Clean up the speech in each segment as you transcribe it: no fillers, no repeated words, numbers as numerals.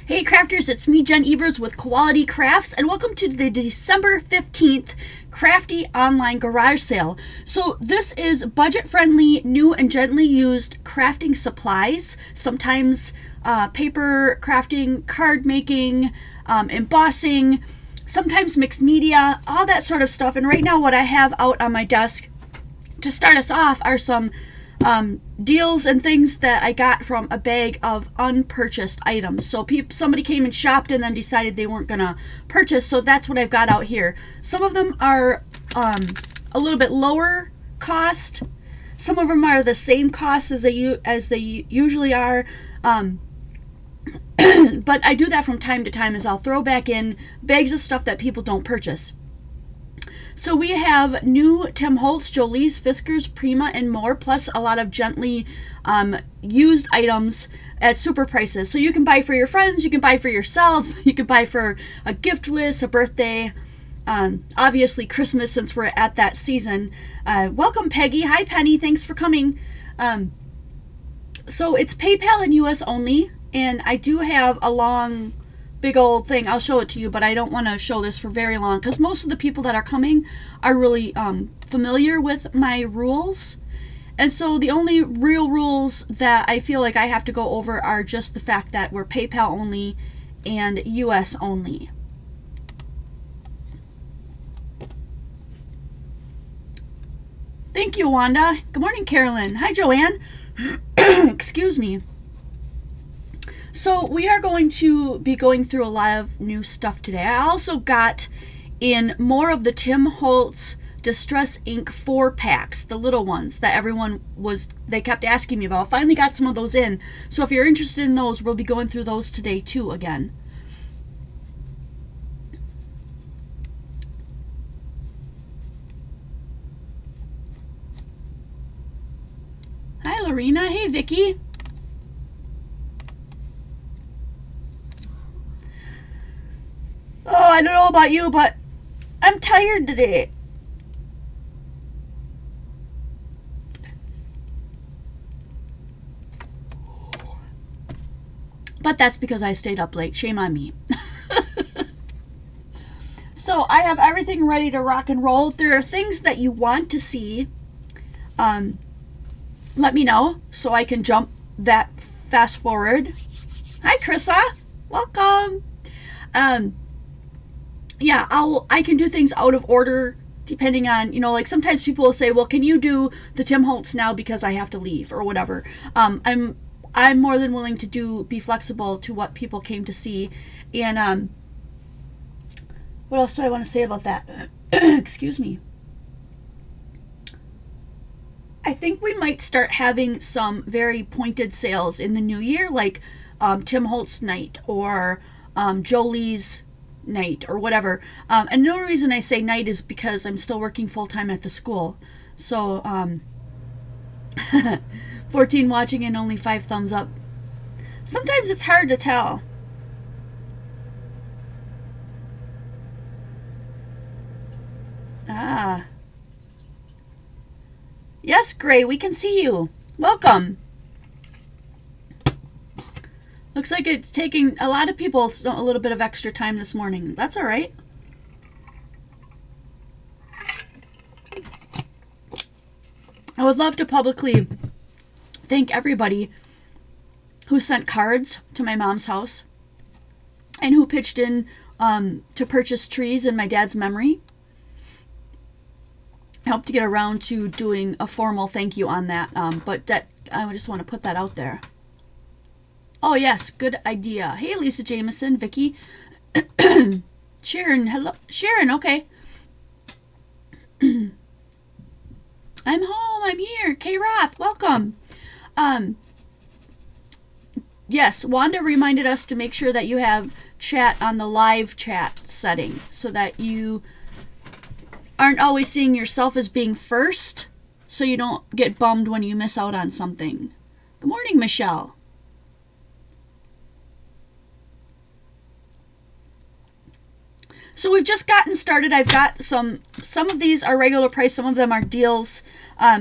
Hey crafters, it's me Jen Evers with Quality Crafts and welcome to the December 15th Crafty Online Garage Sale. So this is budget-friendly, new and gently used crafting supplies, sometimes paper crafting, card making, embossing, sometimes mixed media, all that sort of stuff. And right now what I have out on my desk to start us off are some deals and things that I got from a bag of unpurchased items. So somebody came and shopped and then decided they weren't gonna purchase, so that's what I've got out here. Some of them are a little bit lower cost. Some of them are the same cost as they usually are. But I do that from time to time, as I'll throw back in bags of stuff that people don't purchase. So we have new Tim Holtz, Jolee's, Fiskars, Prima, and more, plus a lot of gently used items at super prices. So you can buy for your friends, you can buy for yourself, you can buy for a gift list, a birthday, obviously Christmas since we're at that season. Welcome Peggy. Hi Penny, thanks for coming. So it's PayPal and US only, and I do have a long big old thing. I'll show it to you, but I don't want to show this for very long because most of the people that are coming are really familiar with my rules. And so the only real rules that I feel like I have to go over are just the fact that we're PayPal only and US only. Thank you, Wanda. Good morning, Carolyn. Hi, Joanne. Excuse me. So we are going to be going through a lot of new stuff today. I also got in more of the Tim Holtz Distress Ink 4-packs, the little ones that they kept asking me about. I finally got some of those in. So if you're interested in those, we'll be going through those today too again. Hi, Lorena. Hey, Vicky. Oh, I don't know about you, but I'm tired today. But that's because I stayed up late. Shame on me. So I have everything ready to rock and roll. If there are things that you want to see, let me know so I can jump that fast forward. Hi, Krissa. Welcome. Yeah, I can do things out of order depending on, you know, like sometimes people will say, well, can you do the Tim Holtz now because I have to leave or whatever. I'm more than willing to be flexible to what people came to see. And what else do I want to say about that? Excuse me. I think we might start having some very pointed sales in the new year, like Tim Holtz night or Jolee's night or whatever. And the only reason I say night is because I'm still working full-time at the school. So 14 watching and only 5 thumbs up. Sometimes it's hard to tell. Ah. Yes, Gray, we can see you. Welcome. Looks like it's taking a lot of people a little bit of extra time this morning. That's all right. I would love to publicly thank everybody who sent cards to my mom's house and who pitched in to purchase trees in my dad's memory. I hope to get around to doing a formal thank you on that, but I just want to put that out there. Oh, yes, good idea. Hey, Lisa Jameson, Vicky. Sharon, hello. Sharon, okay. I'm home. I'm here. Kay Roth, welcome. Yes, Wanda reminded us to make sure that you have chat on the live chat setting so that you aren't always seeing yourself as being first, so you don't get bummed when you miss out on something. Good morning, Michelle. So we've just gotten started. I've got some of these are regular price, some of them are deals.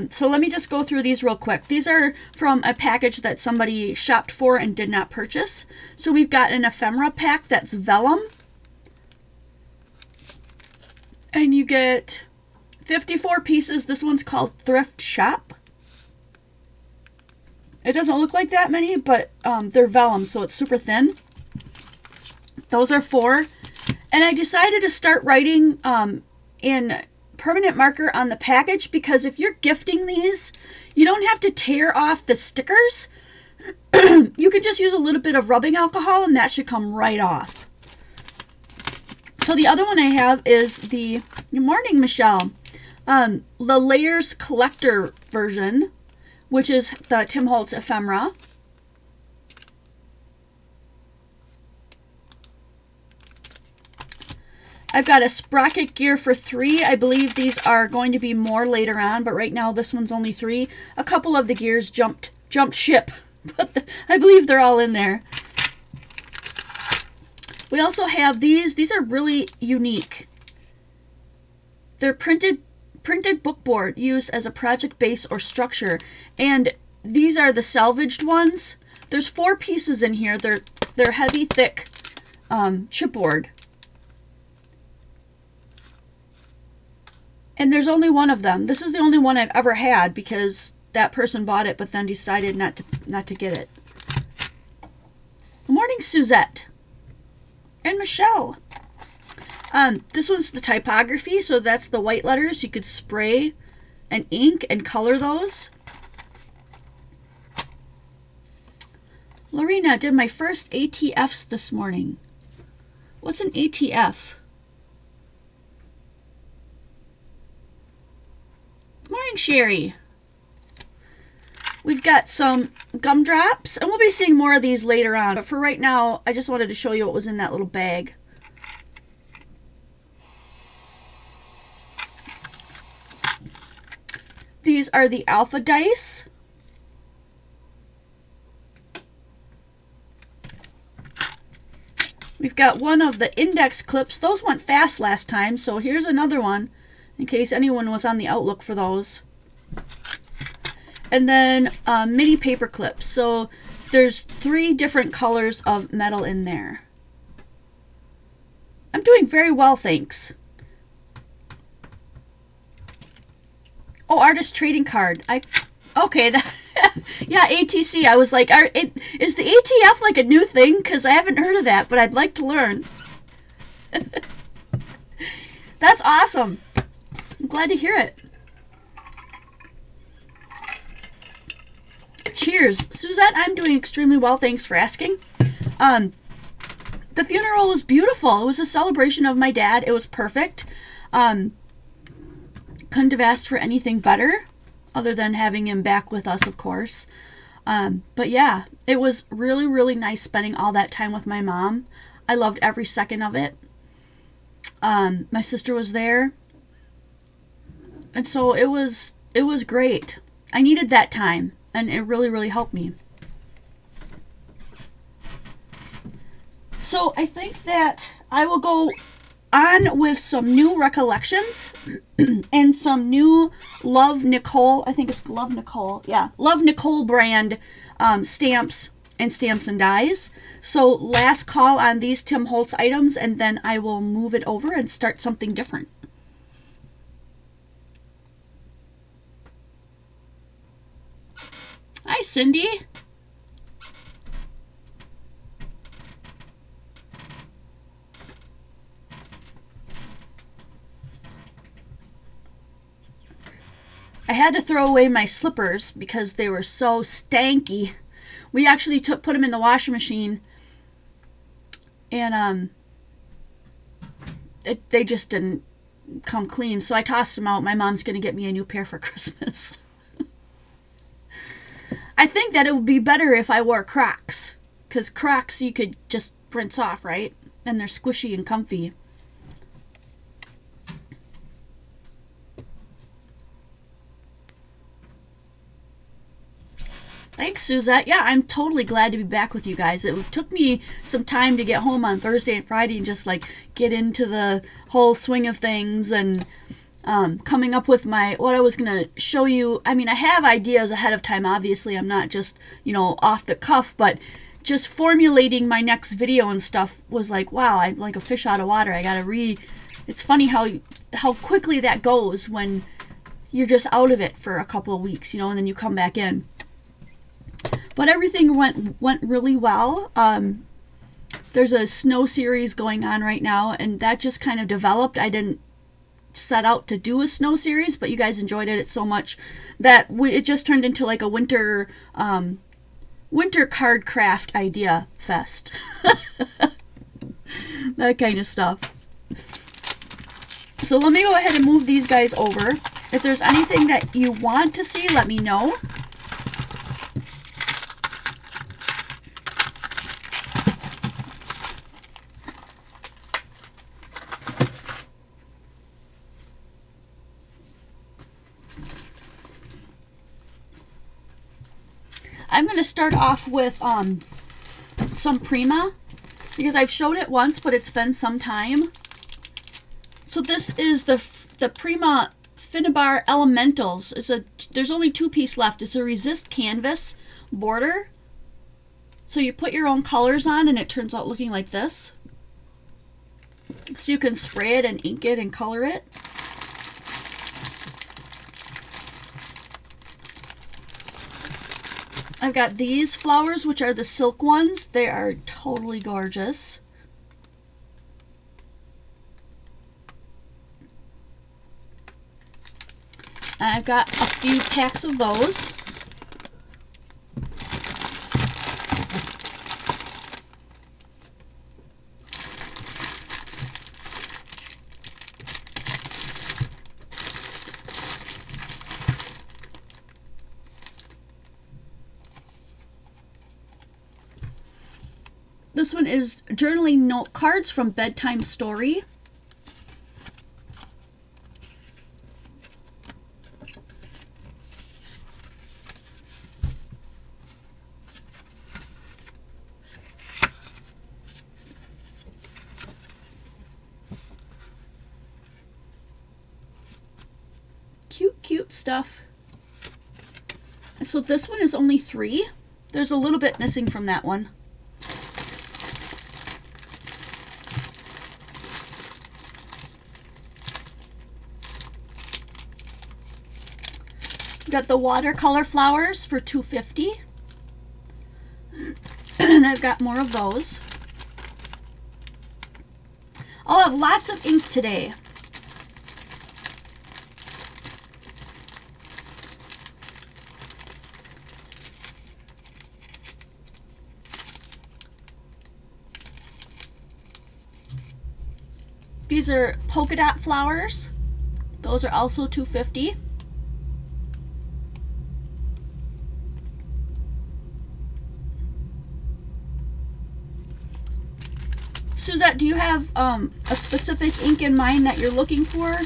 So let me just go through these real quick. These are from a package that somebody shopped for and did not purchase. So we've got an ephemera pack that's vellum. And you get 54 pieces. This one's called Thrift Shop. It doesn't look like that many, but they're vellum, so it's super thin. Those are 4. And I decided to start writing in permanent marker on the package, because if you're gifting these, you don't have to tear off the stickers. You can just use a little bit of rubbing alcohol and that should come right off. So the other one I have is the Good Morning, Michelle. The Layers Collector version, which is the Tim Holtz ephemera. I've got a sprocket gear for 3. I believe these are going to be more later on, but right now this one's only 3. A couple of the gears jumped ship, but I believe they're all in there. We also have these. These are really unique. They're printed bookboard used as a project base or structure, and these are the salvaged ones. There's 4 pieces in here. They're heavy, thick chipboard. And there's only one of them. This is the only one I've ever had because that person bought it but then decided not to get it. Good morning, Suzette. And Michelle. This one's the typography, so that's the white letters. You could spray and ink and color those. Lorena did my first ATFs this morning. What's an ATF? Morning, Sherry. We've got some gumdrops, and we'll be seeing more of these later on. But for right now, I just wanted to show you what was in that little bag. These are the alpha dice. We've got one of the index clips. Those went fast last time, so here's another one, in case anyone was on the outlook for those. And then mini paper clips. So there's 3 different colors of metal in there. I'm doing very well, thanks. Oh, artist trading card. Okay, yeah, ATC. I was like, is the ATF like a new thing? Because I haven't heard of that, but I'd like to learn. That's awesome. I'm glad to hear it. Cheers. Suzette, I'm doing extremely well. Thanks for asking. The funeral was beautiful. It was a celebration of my dad. It was perfect. Couldn't have asked for anything better, other than having him back with us, of course. But yeah, it was really, really nice spending all that time with my mom. I loved every second of it. My sister was there. And so it was great. I needed that time, and it really, really helped me. So I think that I will go on with some new recollections and some new Love Nicole, I think it's Love Nicole, yeah, Love Nicole brand stamps and dies. So last call on these Tim Holtz items, and then I will move it over and start something different. Hi, Cindy. I had to throw away my slippers because they were so stanky. We actually put them in the washing machine, and they just didn't come clean, so I tossed them out. My mom's going to get me a new pair for Christmas. I think that it would be better if I wore Crocs, because Crocs you could just rinse off, right? And they're squishy and comfy. Thanks, Suzette. Yeah, I'm totally glad to be back with you guys. It took me some time to get home on Thursday and Friday and just like get into the whole swing of things and coming up with what I was going to show you. I mean, I have ideas ahead of time, obviously. I'm not just, off the cuff, but just formulating my next video and stuff was like, wow, I'm like a fish out of water. I got to It's funny how quickly that goes when you're just out of it for a couple of weeks, and then you come back in. But everything went really well. There's a snow series going on right now, and that just kind of developed. I didn't set out to do a snow series, but you guys enjoyed it so much that it just turned into like a winter card craft idea fest. That kind of stuff. So let me go ahead and move these guys over. If there's anything that you want to see, let me know. I'm going to start off with some Prima, because I've showed it once, but it's been some time. So this is the Prima Finnabar Elementals. There's only 2 pieces left. It's a resist canvas border. So you put your own colors on and it turns out looking like this. So you can spray it and ink it and color it. I've got these flowers, which are the silk ones. They are totally gorgeous. And I've got a few packs of those. This one is journaling note cards from Bedtime Story. Cute stuff. So this one is only 3. There's a little bit missing from that one. Got the watercolor flowers for $2.50. And I've got more of those. I'll have lots of ink today. These are polka dot flowers. Those are also $2.50. Suzette, do you have a specific ink in mind that you're looking for?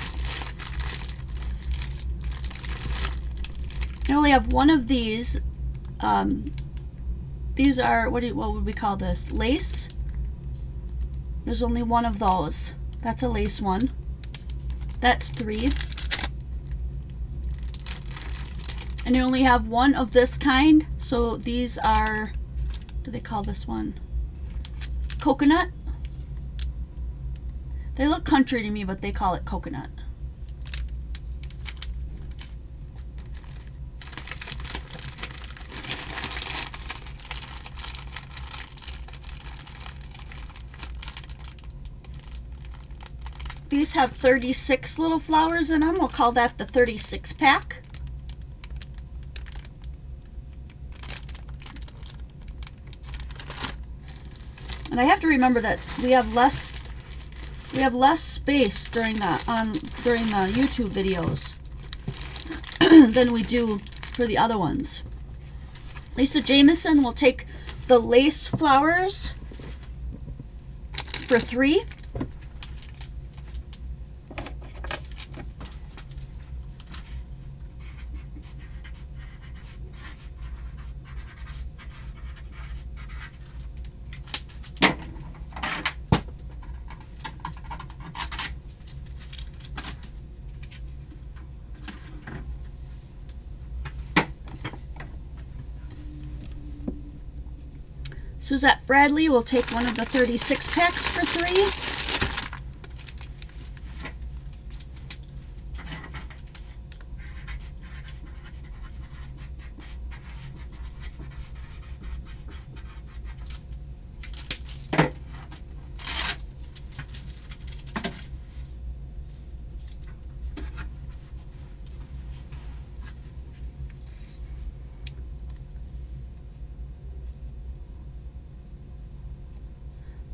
I only have one of these. These are, what would we call this? Lace? There's only one of those. That's a lace one. That's 3. And you only have one of this kind. So these are, what do they call this one? Coconut. They look country to me, but they call it coconut. These have 36 little flowers in them. We'll call that the 36 pack. And I have to remember that we have less space during the YouTube videos than we do for the other ones. Lisa Jameson will take the lace flowers for 3. Suzette Bradley will take one of the 36 packs for $3.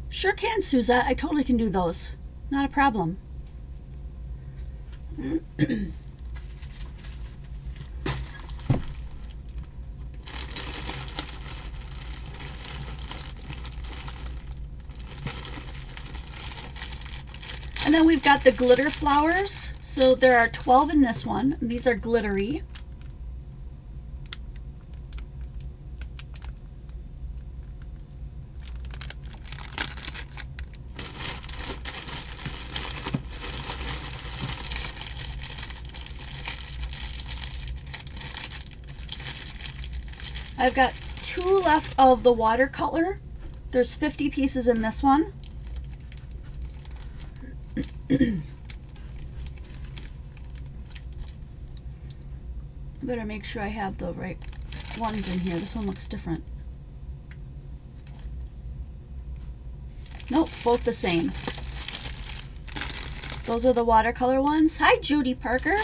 Sure can, Suzette. I totally can do those. Not a problem. And then we've got the glitter flowers. So there are 12 in this one. These are glittery. I've got 2 left of the watercolor. There's 50 pieces in this one. I better make sure I have the right ones in here. This one looks different. Nope, both the same. Those are the watercolor ones. Hi, Judy Parker.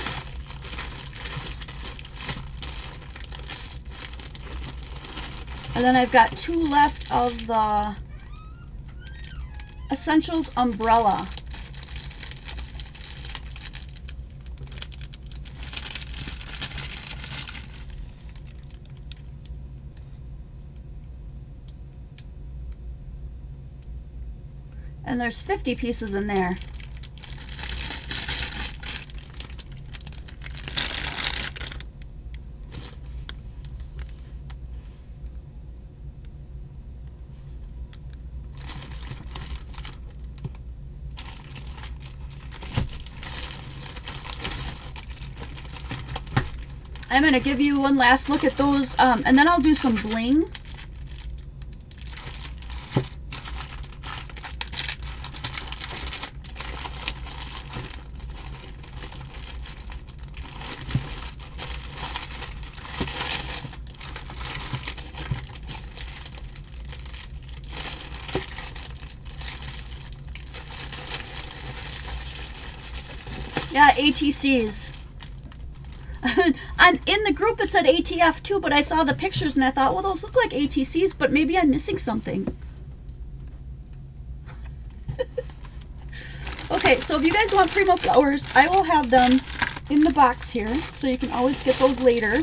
And then I've got 2 left of the Essentials umbrella. And there's 50 pieces in there. I'm going to give you one last look at those, and then I'll do some bling. Yeah, ATCs. And in the group it said ATF too, but I saw the pictures and I thought, well, those look like ATCs, but maybe I'm missing something. Okay, so if you guys want Prima flowers, I will have them in the box here, so you can always get those later.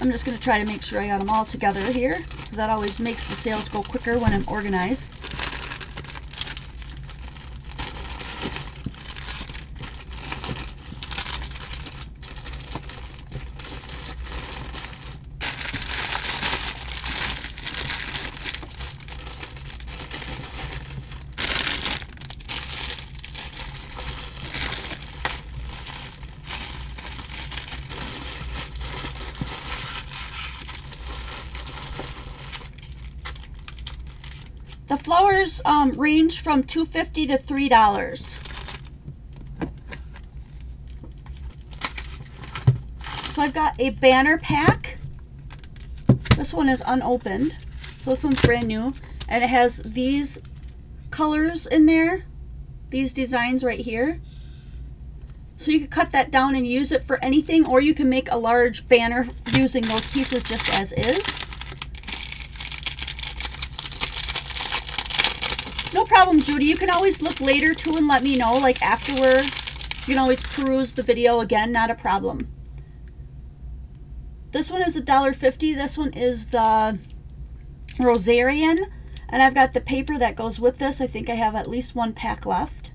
I'm just going to try to make sure I got them all together here. That always makes the sales go quicker when I'm organized. The flowers range from $2.50 to $3. So I've got a banner pack. This one is unopened, so this one's brand new, and it has these colors in there, these designs right here. So you can cut that down and use it for anything, or you can make a large banner using those pieces just as is. No problem, Judy. You can always look later too and let me know, like afterwards. You can always peruse the video again, not a problem. This one is $1.50. This one is the Rosarian. And I've got the paper that goes with this. I think I have at least 1 pack left.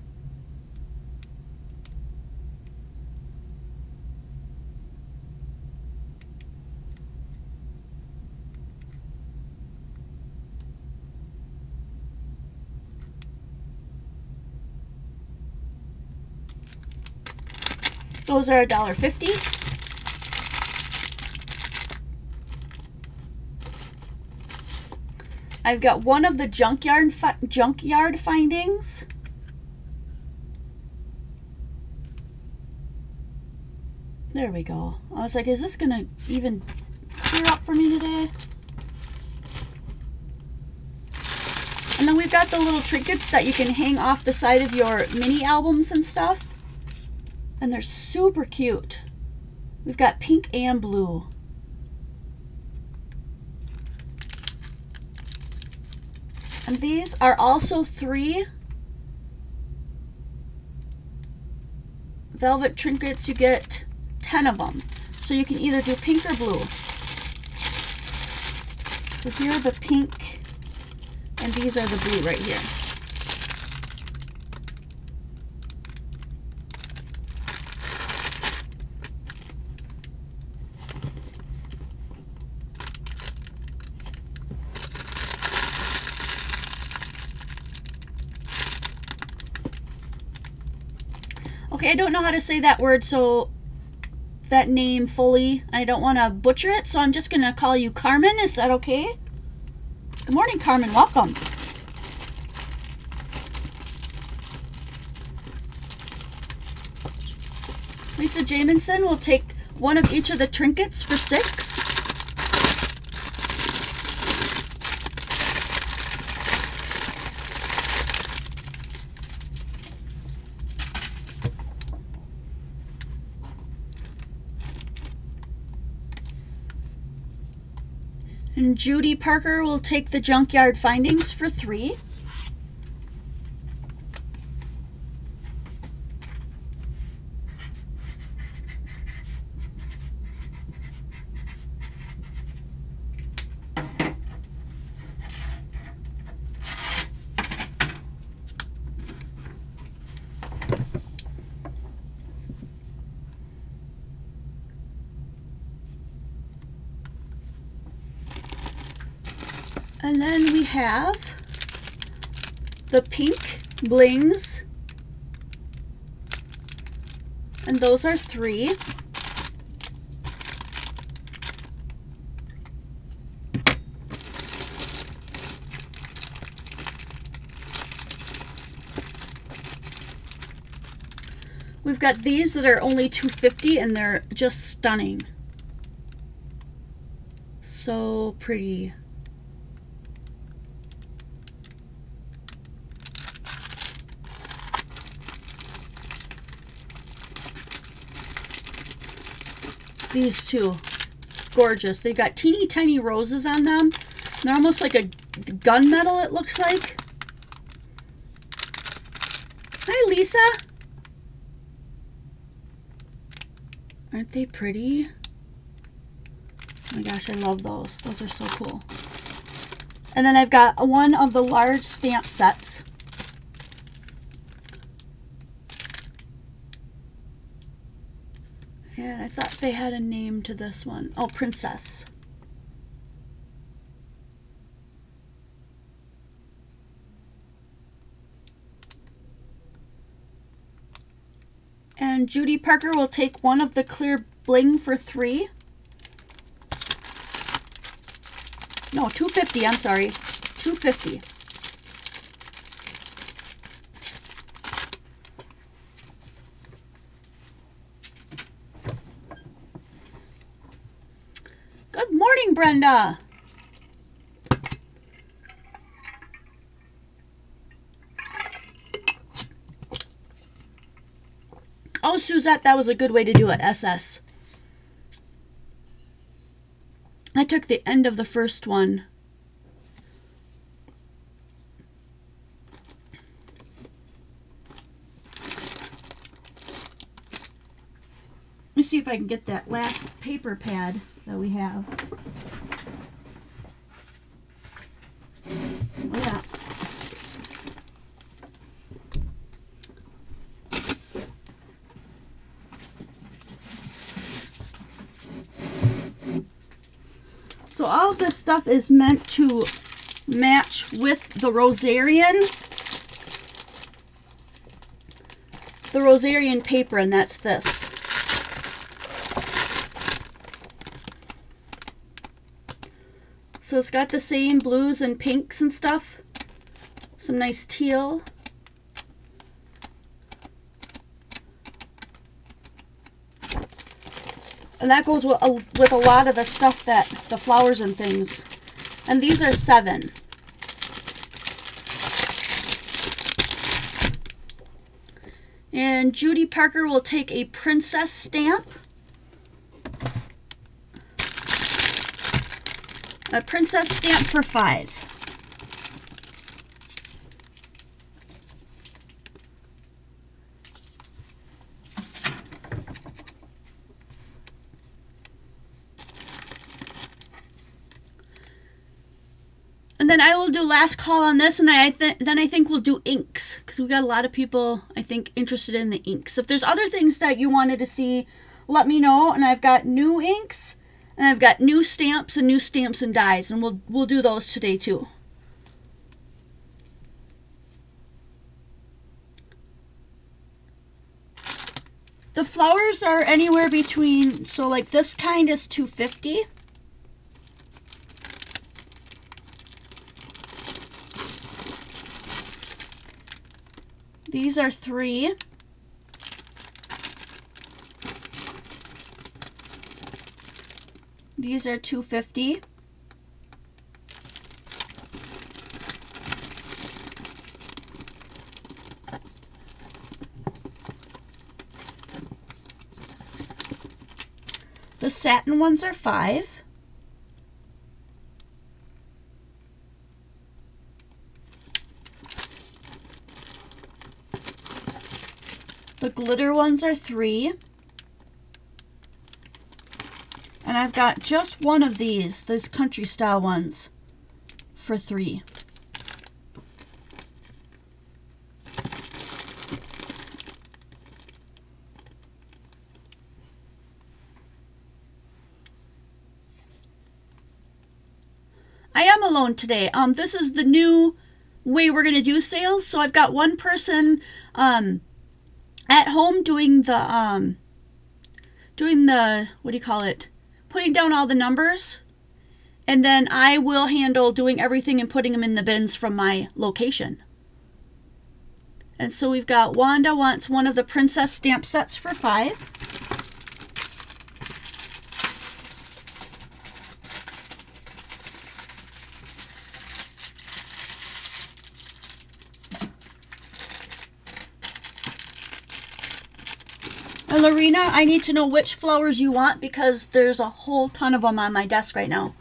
Those are $1.50. I've got one of the junkyard findings. There we go. I was like, is this gonna even clear up for me today? And then we've got the little trinkets that you can hang off the side of your mini albums and stuff. And they're super cute. We've got pink and blue. And these are also 3 velvet trinkets. You get 10 of them. So you can either do pink or blue. So here are the pink, and these are the blue right here. Okay, I don't know how to say that word, so that name fully. I don't want to butcher it, so I'm just going to call you Carmen. Is that okay? Good morning, Carmen. Welcome. Lisa Jamison will take one of each of the trinkets for $6. And Judy Parker will take the junkyard findings for $3. And then we have the pink blings, and those are $3. We've got these that are only $2.50, and they're just stunning. So pretty. These two, gorgeous. They've got teeny tiny roses on them. They're almost like a gunmetal, it looks like. Hi, Lisa. Aren't they pretty? Oh my gosh, I love those. Those are so cool. And then I've got one of the large stamp sets. And I thought they had a name to this one. Oh, Princess. And Judy Parker will take one of the clear bling for $3. No, $2.50. I'm sorry, $2.50. Good morning, Brenda. Oh, Suzette, that was a good way to do it, SS. I took the end of the first one. Let me see if I can get that last paper pad that we have. Look at that. So all of this stuff is meant to match with the Rosarian. The Rosarian paper, and that's this. So it's got the same blues and pinks and stuff. Some nice teal. And that goes with a lot of the stuff, that the flowers and things. And these are 7. And Judy Parker will take a princess stamp. A princess stamp for 5. And then I will do last call on this, and then I think we'll do inks, because we've got a lot of people, I think, interested in the inks. If there's other things that you wanted to see, let me know. And I've got new inks, and I've got new stamps and dies, and we'll do those today too. The flowers are anywhere between, so like this kind is $2.50. These are $3. These are $2.50. The satin ones are $5. The glitter ones are $3. And I've got just one of these country style ones, for $3. I am alone today. This is the new way we're going to do sales. So I've got one person at home doing the what do you call it? Putting down all the numbers. And then I will handle doing everything and putting them in the bins from my location. And so we've got Wanda wants one of the princess stamp sets for $5. And Lorena, I need to know which flowers you want, because there's a whole ton of them on my desk right now.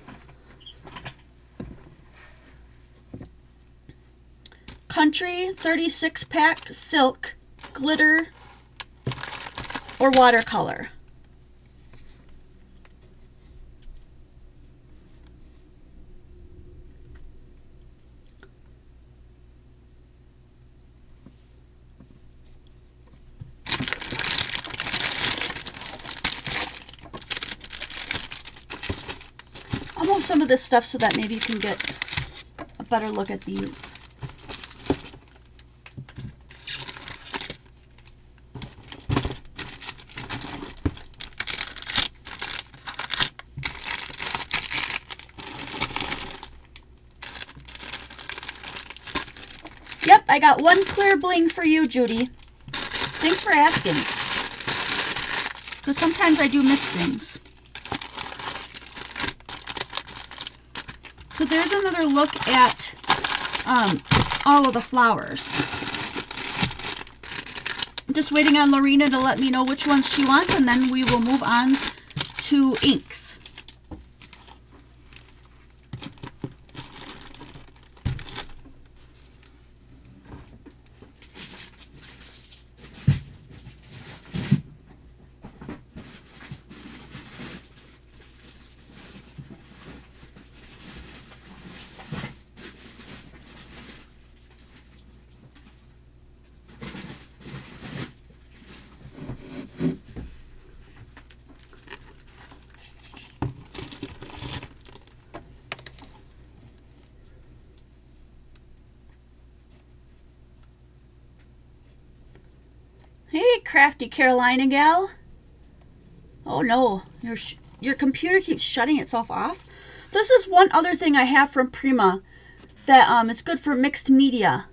Country 36-pack silk, glitter, or watercolor. I'll move some of this stuff so that maybe you can get a better look at these. Yep, I got one clear bling for you, Judy. Thanks for asking. Because sometimes I do miss things. So there's another look at all of the flowers. I'm just waiting on Lorena to let me know which ones she wants, and then we will move on to inks. Hey, Crafty Carolina gal. Oh no, your computer keeps shutting itself off. This is one other thing I have from Prima that is good for mixed media.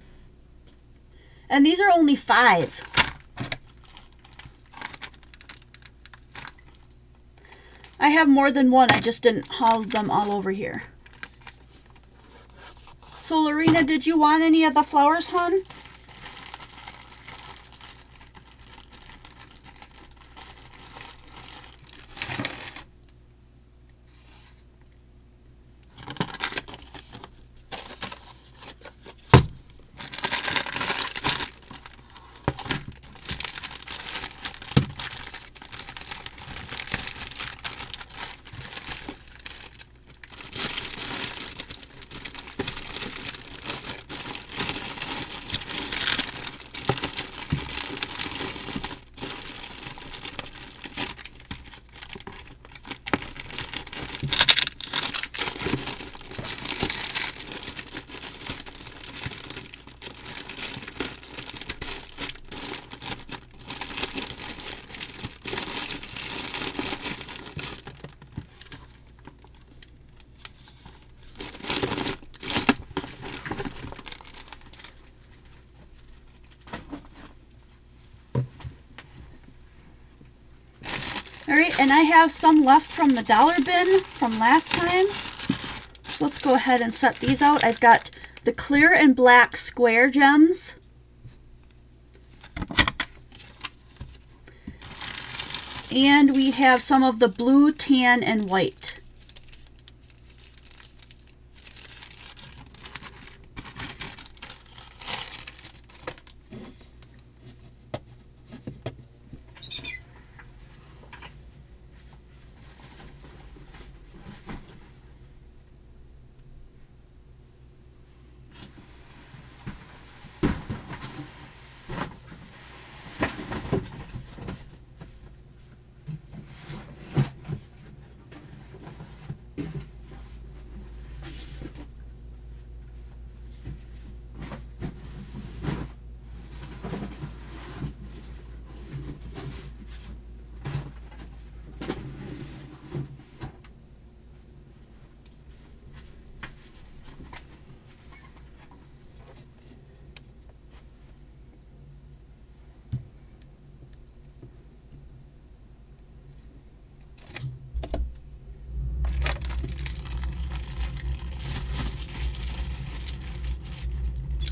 And these are only 5. I have more than one, I just didn't haul them all over here. So Lorena, did you want any of the flowers, hon? Alright, and I have some left from the dollar bin from last time. So let's go ahead and set these out. I've got the clear and black square gems. And we have some of the blue, tan, and white.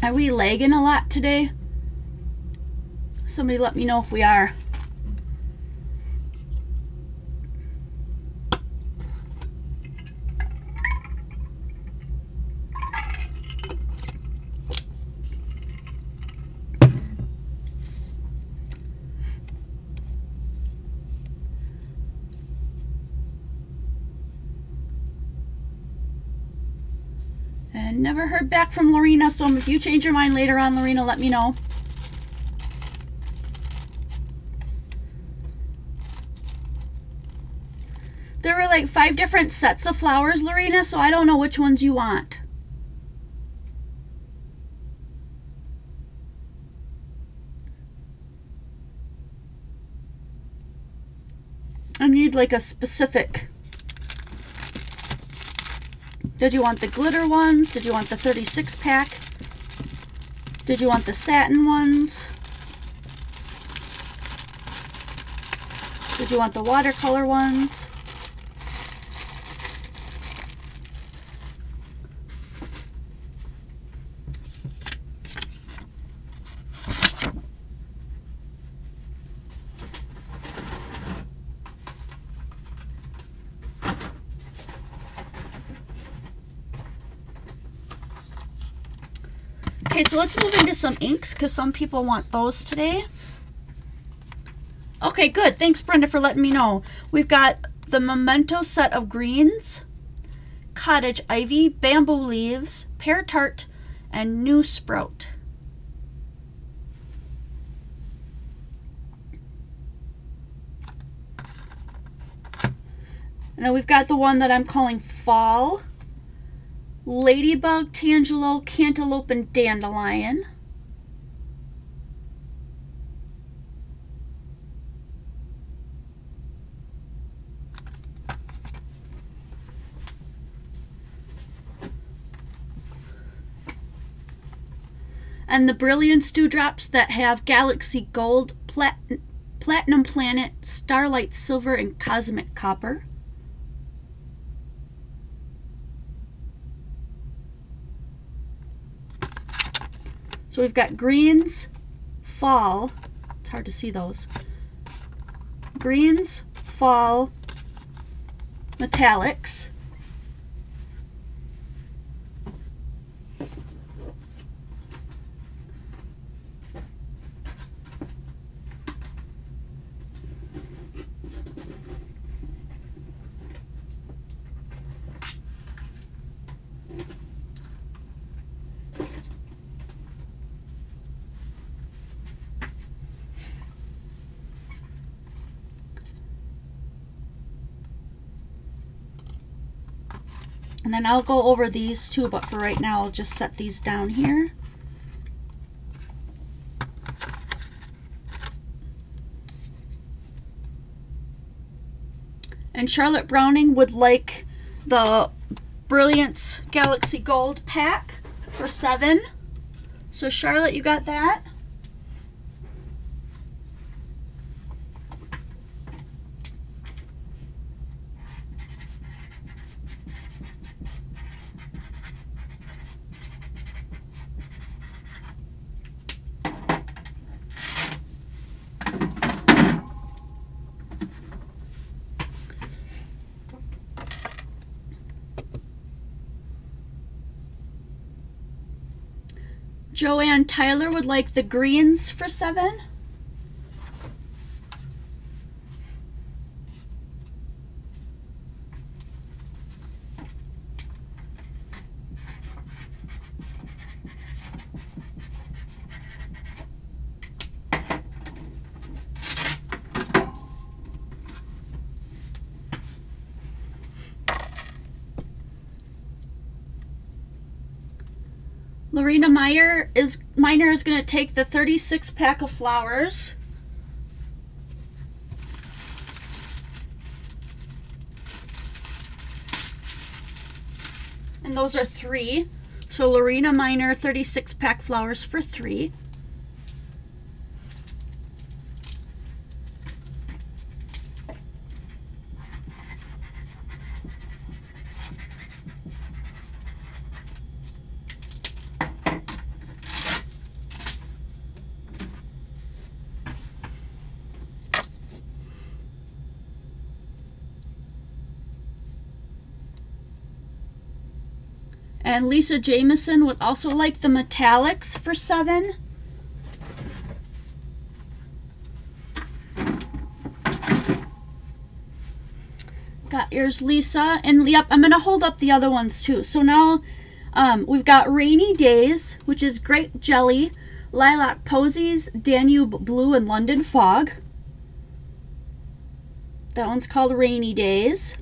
Are we lagging a lot today? Somebody let me know if we are. And never heard back from Lorena, so if you change your mind later on, Lorena, let me know. There were like 5 different sets of flowers, Lorena, so I don't know which ones you want. I need like a specific. Did you want the glitter ones? Did you want the 36 pack? Did you want the satin ones? Did you want the watercolor ones? Okay, so let's move into some inks because some people want those today. Okay, good. Thanks, Brenda, for letting me know. We've got the Memento set of greens, Cottage Ivy, Bamboo Leaves, Pear Tart, and New Sprout. And then we've got the one that I'm calling Fall. Ladybug, Tangelo, Cantaloupe, and Dandelion. And the Brilliance Dewdrops that have Galaxy Gold, Platinum Planet, Starlight Silver, and Cosmic Copper. So we've got greens, fall, it's hard to see those, greens, fall, metallics, and then I'll go over these too, but for right now I'll just set these down here. And Charlotte Browning would like the Brilliance Galaxy Gold pack for $7. So Charlotte, you got that? Joanne Tyler would like the greens for $7. Lorena Miner is going to take the 36 pack of flowers. And those are 3. So Lorena Miner 36 pack flowers for $3. And Lisa Jameson would also like the metallics for $7. Got yours, Lisa. And yep, I'm going to hold up the other ones too. So now we've got Rainy Days, which is Grape Jelly, Lilac Posies, Danube Blue, and London Fog. That one's called Rainy Days.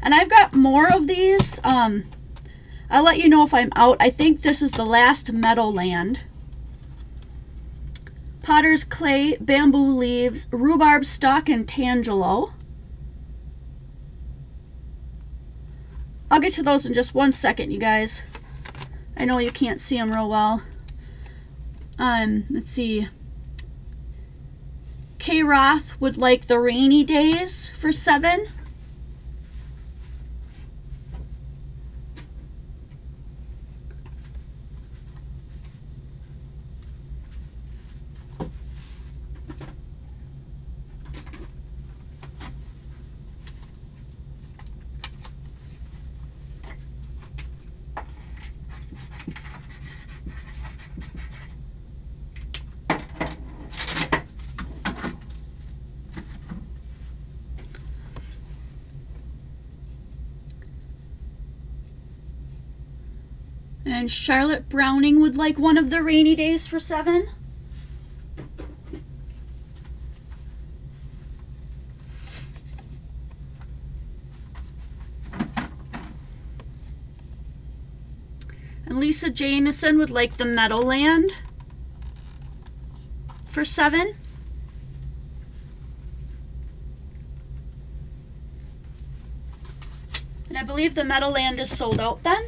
And I've got more of these. I'll let you know if I'm out. I think this is the last Meadowland. Potter's Clay, Bamboo Leaves, Rhubarb Stalk, and Tangelo. I'll get to those in just 1 second, you guys. I know you can't see them real well. Let's see. K. Roth would like the Rainy Days for $7. And Charlotte Browning would like one of the Rainy Days for $7. And Lisa Jameson would like the Meadowland for $7. And I believe the Meadowland is sold out then.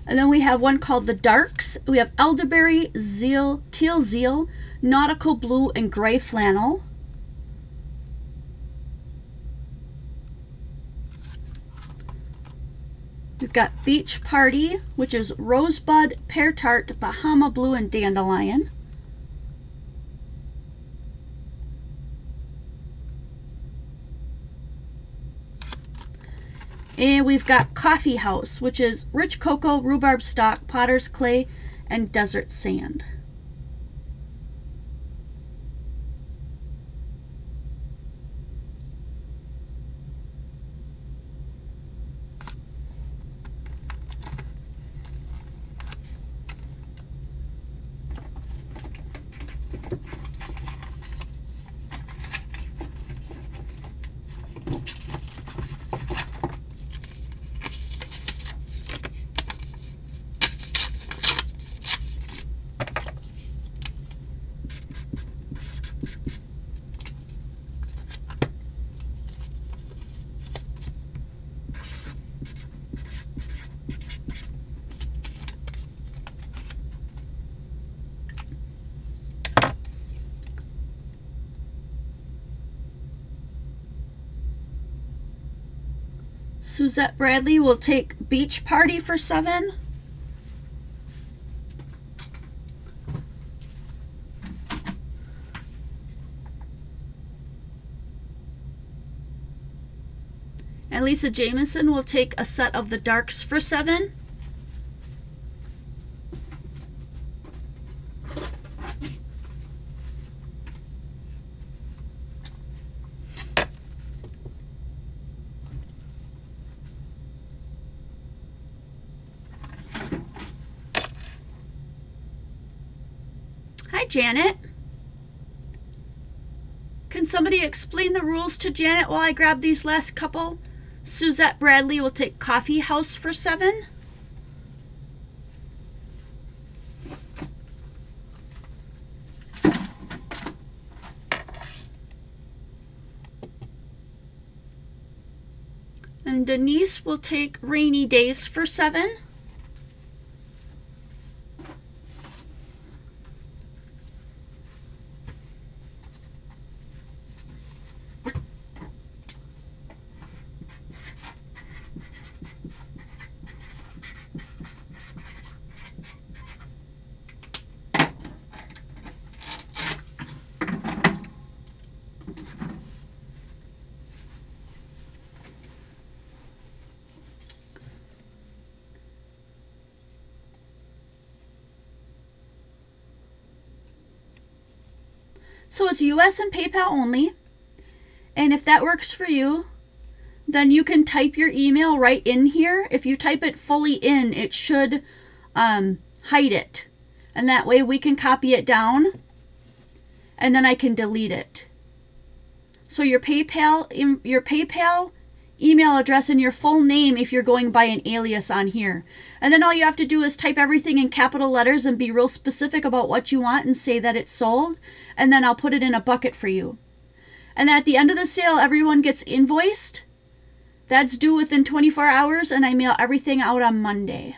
And then we have one called the Darks. We have elderberry, teal zeal, nautical blue, and gray flannel. We've got Beach Party, which is rosebud, pear tart, Bahama blue, and dandelion. And we've got Coffee House, which is rich cocoa, rhubarb stock, potter's clay, and desert sand. Suzette Bradley will take Beach Party for $7. And Lisa Jamieson will take a set of the Darks for $7. Hi, Janet. Can somebody explain the rules to Janet while I grab these last couple? Suzette Bradley will take Coffee House for $7. And Denise will take Rainy Days for $7. So it's US and PayPal only. And if that works for you, then you can type your email right in here. If you type it fully in, it should hide it. And that way we can copy it down and then I can delete it. So your PayPal email address and your full name if you're going by an alias on here. And then all you have to do is type everything in capital letters and be real specific about what you want and say that it's sold. And then I'll put it in a bucket for you. And then at the end of the sale, everyone gets invoiced. That's due within 24 hours and I mail everything out on Monday.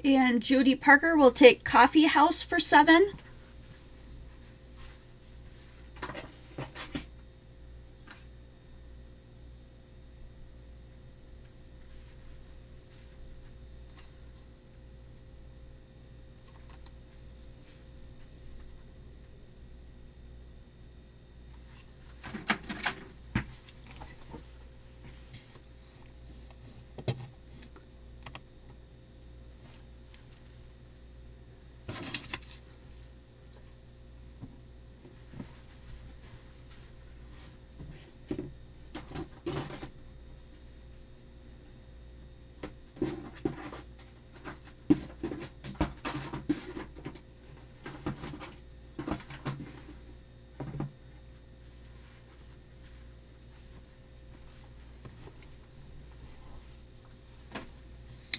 And Judy Parker will take Coffee House for $7.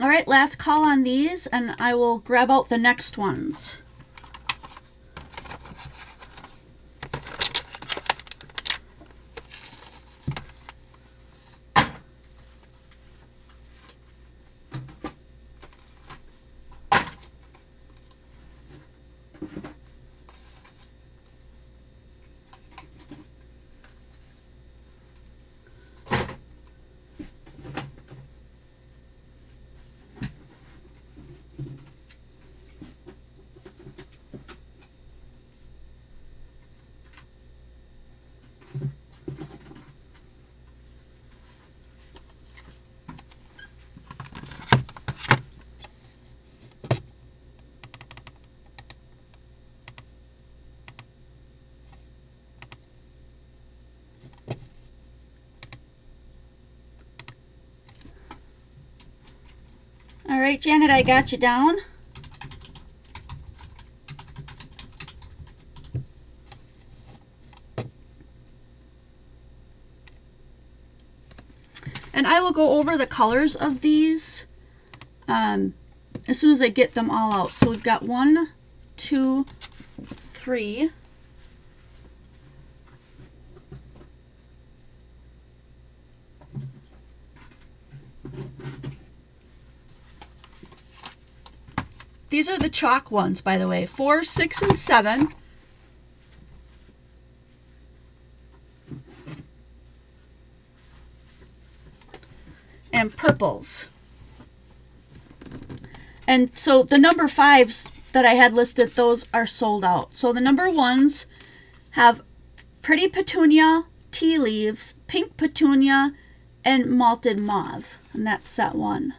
All right, last call on these, and I will grab out the next ones. All right, Janet, I got you down. And I will go over the colors of these as soon as I get them all out. So we've got 1, 2, 3. These are the chalk ones, by the way. 4, 6, and 7. And purples. And so the number 5s that I had listed, those are sold out. So the number 1s have Pretty Petunia, Tea Leaves, Pink Petunia, and Malted Mauve. And that's set 1.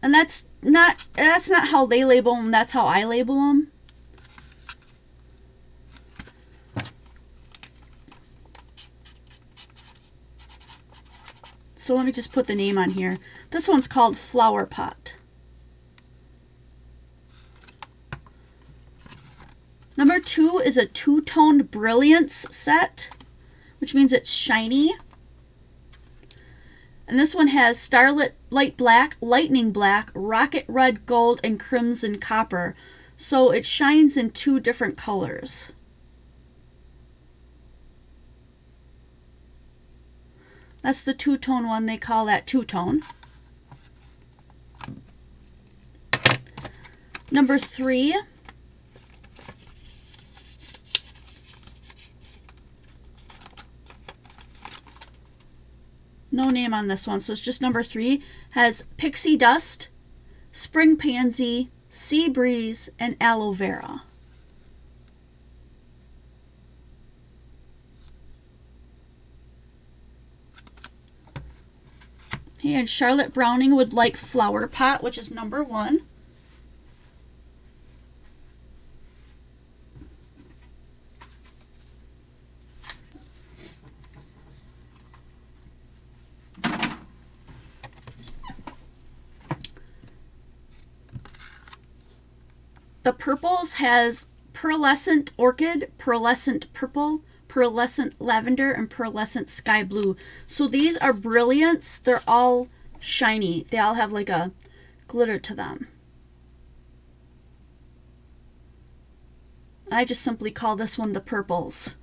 And that's not how they label them, that's how I label them. So let me just put the name on here. This one's called Flower Pot. Number 2 is a two-toned brilliance set, which means it's shiny. And this one has Starlit Light Black, Lightning Black, Rocket Red Gold, and Crimson Copper. So it shines in 2 different colors. That's the two-tone one. They call that two-tone. Number 3. No name on this one, so it's just number 3. Has Pixie Dust, Spring Pansy, Sea Breeze, and Aloe Vera. And Charlotte Browning would like Flower Pot, which is number 1. The purples has Pearlescent Orchid, Pearlescent Purple, Pearlescent Lavender, and Pearlescent Sky Blue. So these are brilliants. They're all shiny. They all have like a glitter to them. I just simply call this one the purples.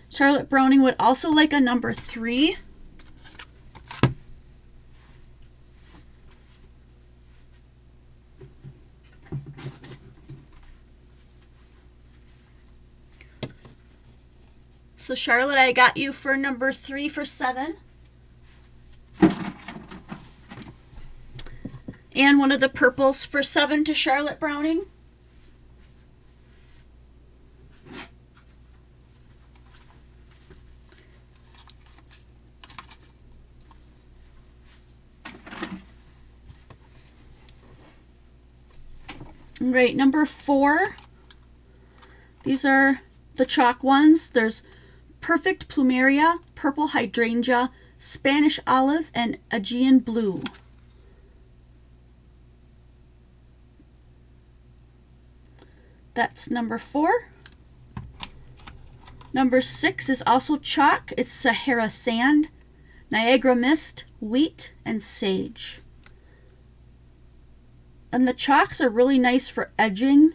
Charlotte Browning would also like a number 3. So Charlotte, I got you for number 3 for 7. And one of the purples for 7 to Charlotte Browning. Right, number 4. These are the chalk ones. There's Perfect Plumeria, Purple Hydrangea, Spanish Olive, and Aegean Blue. That's number 4. Number 6 is also chalk. It's Sahara Sand. Niagara Mist, Wheat, and Sage. And the chalks are really nice for edging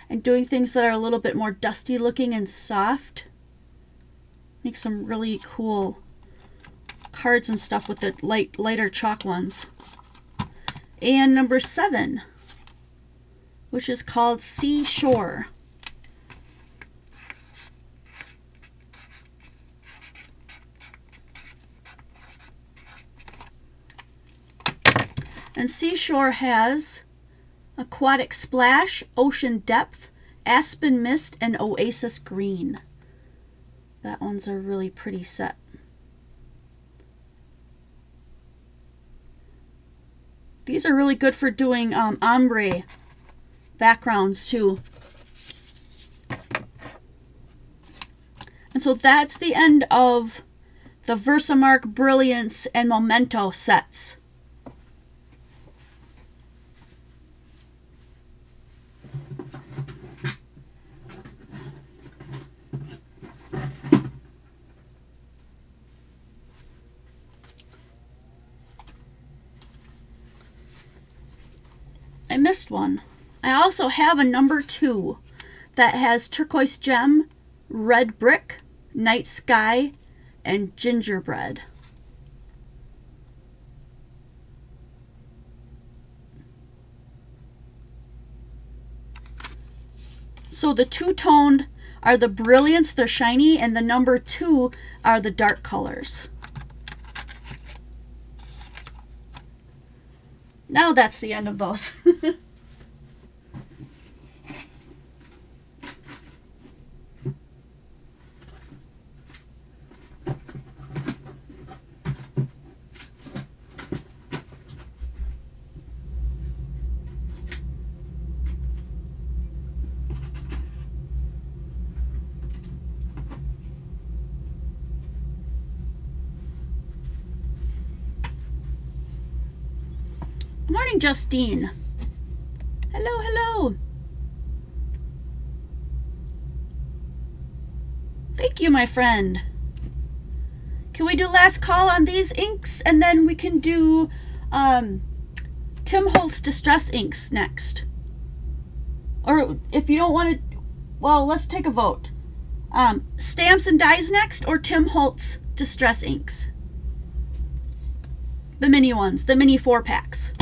and doing things that are a little bit more dusty looking and soft. Make some really cool cards and stuff with the lighter chalk ones. And number 7, which is called Seashore. And Seashore has Aquatic Splash, Ocean Depth, Aspen Mist, and Oasis Green. That one's a really pretty set. These are really good for doing ombre backgrounds too. And so that's the end of the Versamark Brilliance and Memento sets. I missed one. I also have a number 2 that has Turquoise Gem, Red Brick, Night Sky, and Gingerbread. So the two-toned are the Brilliance, they're shiny, and the number 2 are the dark colors. Now that's the end of those. Morning, Justine. Hello, hello. Thank you, my friend. Can we do last call on these inks, and then we can do Tim Holtz Distress inks next? Or if you don't want to, well, let's take a vote. Stamps and Dies next, or Tim Holtz Distress inks? The mini ones, the mini 4-packs.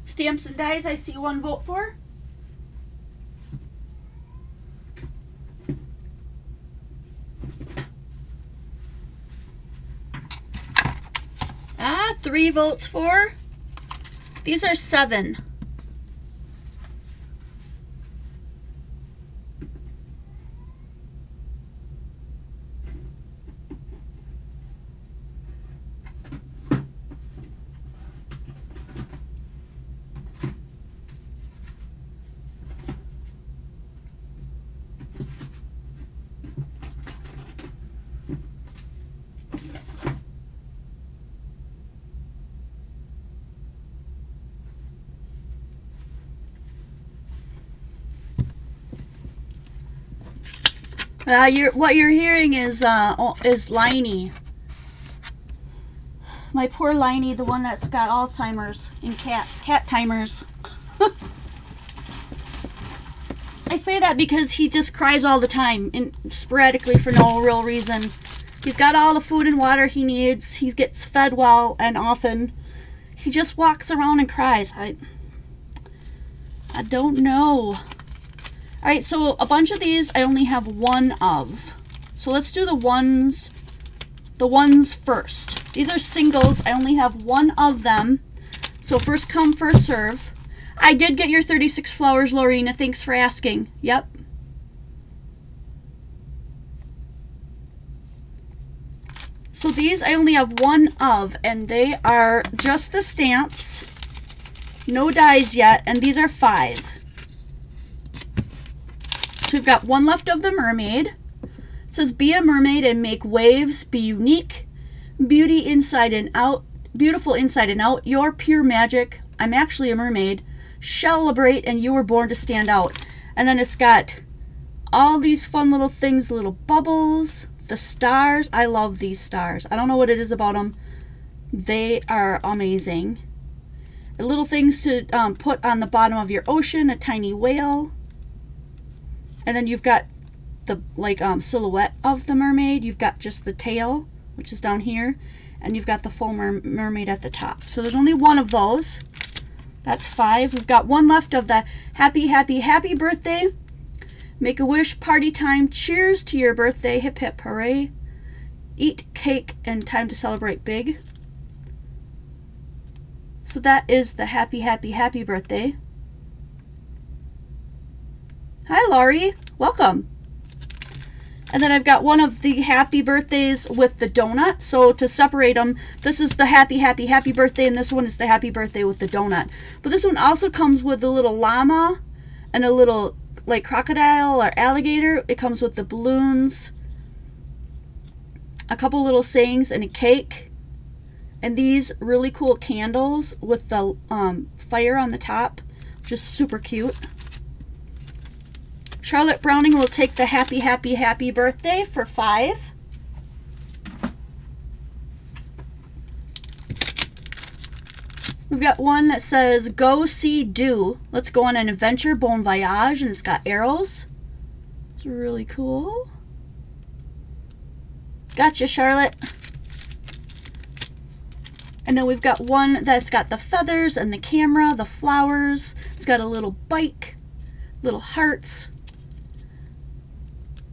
Stamps and Dies, I see one vote for. Ah, 3 votes for. These are 7. What you're hearing is Liney. My poor Liney, the one that's got Alzheimer's and cat timers. I say that because he just cries all the time and sporadically for no real reason. He's got all the food and water he needs. He gets fed well and often. He just walks around and cries. I don't know. Alright, so a bunch of these I only have one of. So let's do the ones first. These are singles. I only have one of them. So first come, first serve. I did get your 36 flowers, Lorena. Thanks for asking. Yep. So these I only have one of, and they are just the stamps. No dies yet, and these are 5. So we've got one left of the mermaid. It says, be a mermaid and make waves, be unique, beauty inside and out, beautiful inside and out, you're pure magic, I'm actually a mermaid, celebrate, and you were born to stand out. And then it's got all these fun little things, little bubbles, the stars. I love these stars. I don't know what it is about them. They are amazing. Little things to put on the bottom of your ocean, a tiny whale. And then you've got the silhouette of the mermaid. You've got just the tail, which is down here, and you've got the full mermaid at the top. So there's only one of those. That's 5. We've got one left of the happy, happy, happy birthday. Make a wish, party time, cheers to your birthday, hip hip hooray. Eat cake and time to celebrate big. So that is the happy, happy, happy birthday. Hi, Laurie. Welcome. And then I've got one of the happy birthdays with the donut. So to separate them, this is the happy, happy, happy birthday, and this one is the happy birthday with the donut. But this one also comes with a little llama and a little like crocodile or alligator. It comes with the balloons, a couple little sayings, and a cake. And these really cool candles with the fire on the top, which is super cute. Charlotte Browning will take the happy, happy, happy birthday for 5. We've got one that says, go see do. Let's go on an adventure, bon voyage, and it's got arrows. It's really cool. Gotcha, Charlotte. And then we've got one that's got the feathers and the camera, the flowers. It's got a little bike, little hearts.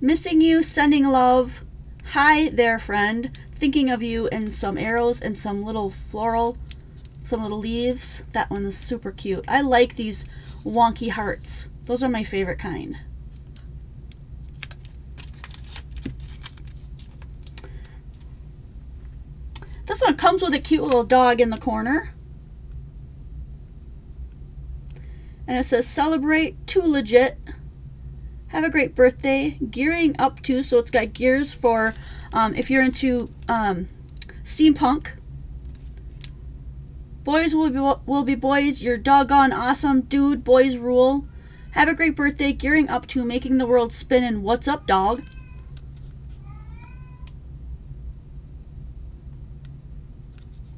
Missing you, sending love. Hi there, friend. Thinking of you, and some arrows and some little floral, some little leaves. That one is super cute. I like these wonky hearts. Those are my favorite kind. This one comes with a cute little dog in the corner. And it says, celebrate, too legit. Have a great birthday. Gearing up to, so it's got gears for if you're into steampunk. Boys will be boys. You're doggone awesome, dude. Boys rule. Have a great birthday. Gearing up to, making the world spin, and what's up, dog?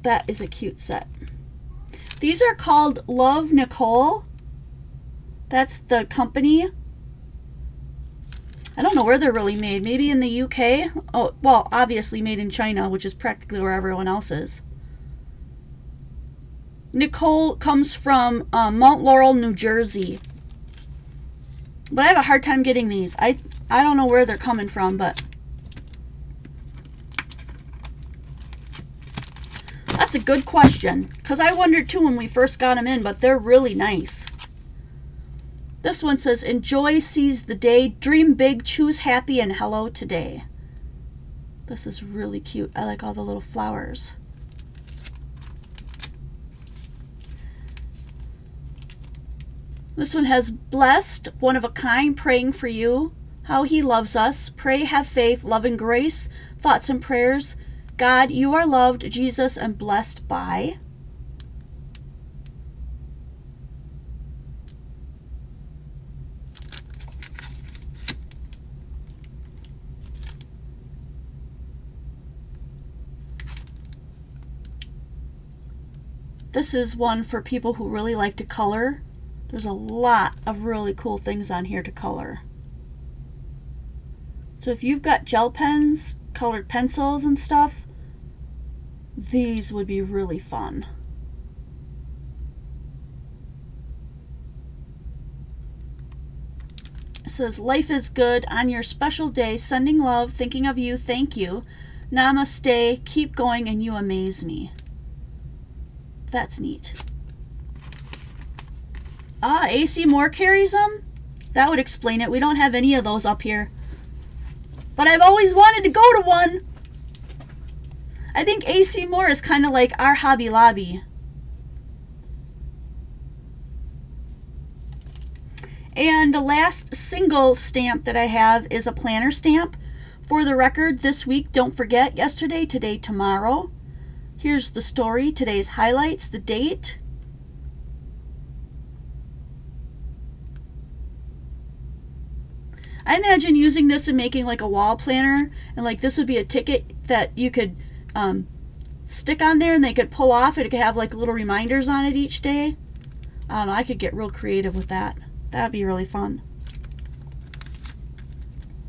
That is a cute set. These are called Love Nicole. That's the company. I don't know where they're really made. Maybe in the UK? Oh, well, obviously made in China, which is practically where everyone else is. Nicole comes from Mount Laurel, New Jersey. But I have a hard time getting these. I don't know where they're coming from, but that's a good question. Because I wondered too when we first got them in, but they're really nice. This one says, enjoy, seize the day, dream big, choose happy, and hello today. This is really cute. I like all the little flowers. This one has blessed, one of a kind, praying for you, how he loves us. Pray, have faith, love and grace, thoughts and prayers. God, you are loved, Jesus, and blessed by. This is one for people who really like to color. There's a lot of really cool things on here to color. So if you've got gel pens, colored pencils and stuff, these would be really fun. It says, life is good on your special day, sending love, thinking of you, thank you. Namaste, keep going, and you amaze me. That's neat. Ah, AC Moore carries them? That would explain it. We don't have any of those up here. But I've always wanted to go to one. I think AC Moore is kind of like our Hobby Lobby. And the last single stamp that I have is a planner stamp. For the record, this week, don't forget, yesterday, today, tomorrow. Here's the story, today's highlights, the date. I imagine using this and making like a wall planner, and like this would be a ticket that you could stick on there and they could pull off, and it could have like little reminders on it each day. I don't know, I could get real creative with that. That'd be really fun.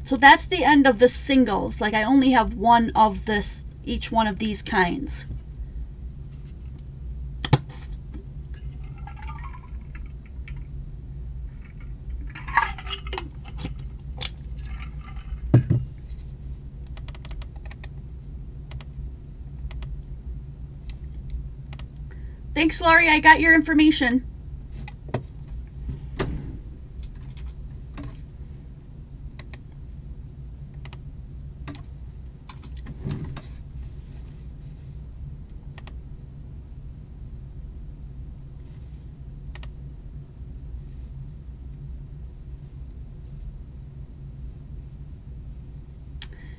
So that's the end of the singles. Like I only have one of this, each one of these kinds. Thanks, Laurie. I got your information.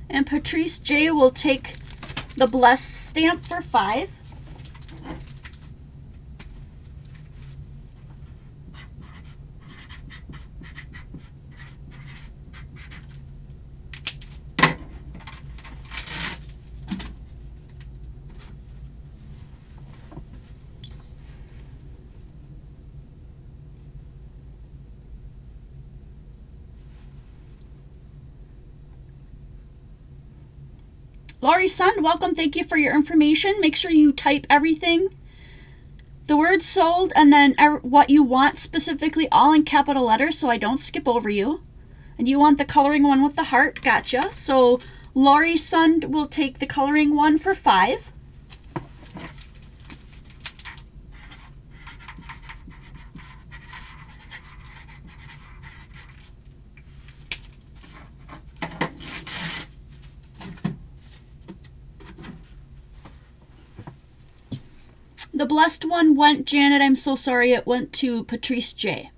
And Patrice J will take the Blessed stamp for $5. Laurie Sun, welcome. Thank you for your information. Make sure you type everything, the word sold, and then what you want specifically, all in capital letters so I don't skip over you. And you want the coloring one with the heart. Gotcha. So Laurie Sun will take the coloring one for $5. The Blessed one went, Janet, I'm so sorry, it went to Patrice J.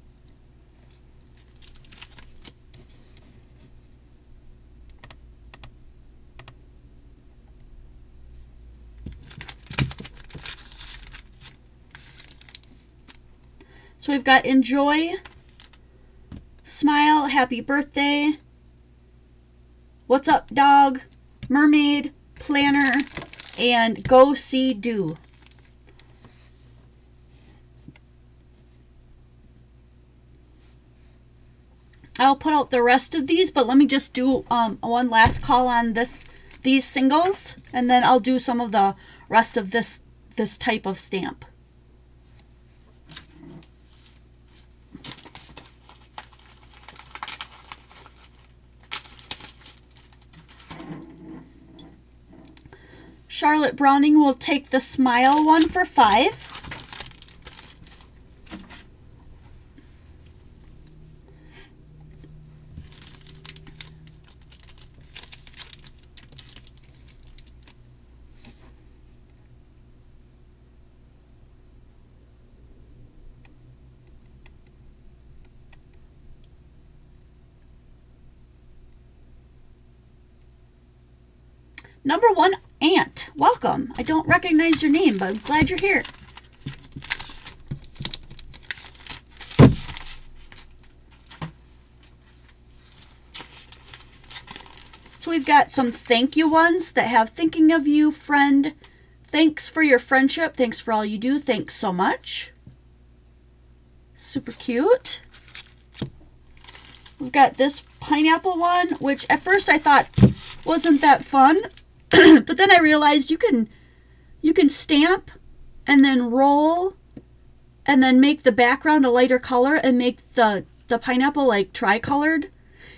So we've got Enjoy, Smile, Happy Birthday, What's Up Dog, Mermaid, Planner, and Go See Do. I'll put out the rest of these, but let me just do one last call on these singles, and then I'll do some of the rest of this type of stamp. Charlotte Browning will take the Smile one for $5. Number 1, Ant. Welcome. I don't recognize your name, but I'm glad you're here. So we've got some thank you ones that have thinking of you, friend. Thanks for your friendship. Thanks for all you do. Thanks so much. Super cute. We've got this pineapple one, which at first I thought wasn't that fun. But then I realized you can stamp and then roll and then make the background a lighter color and make the pineapple like tricolored.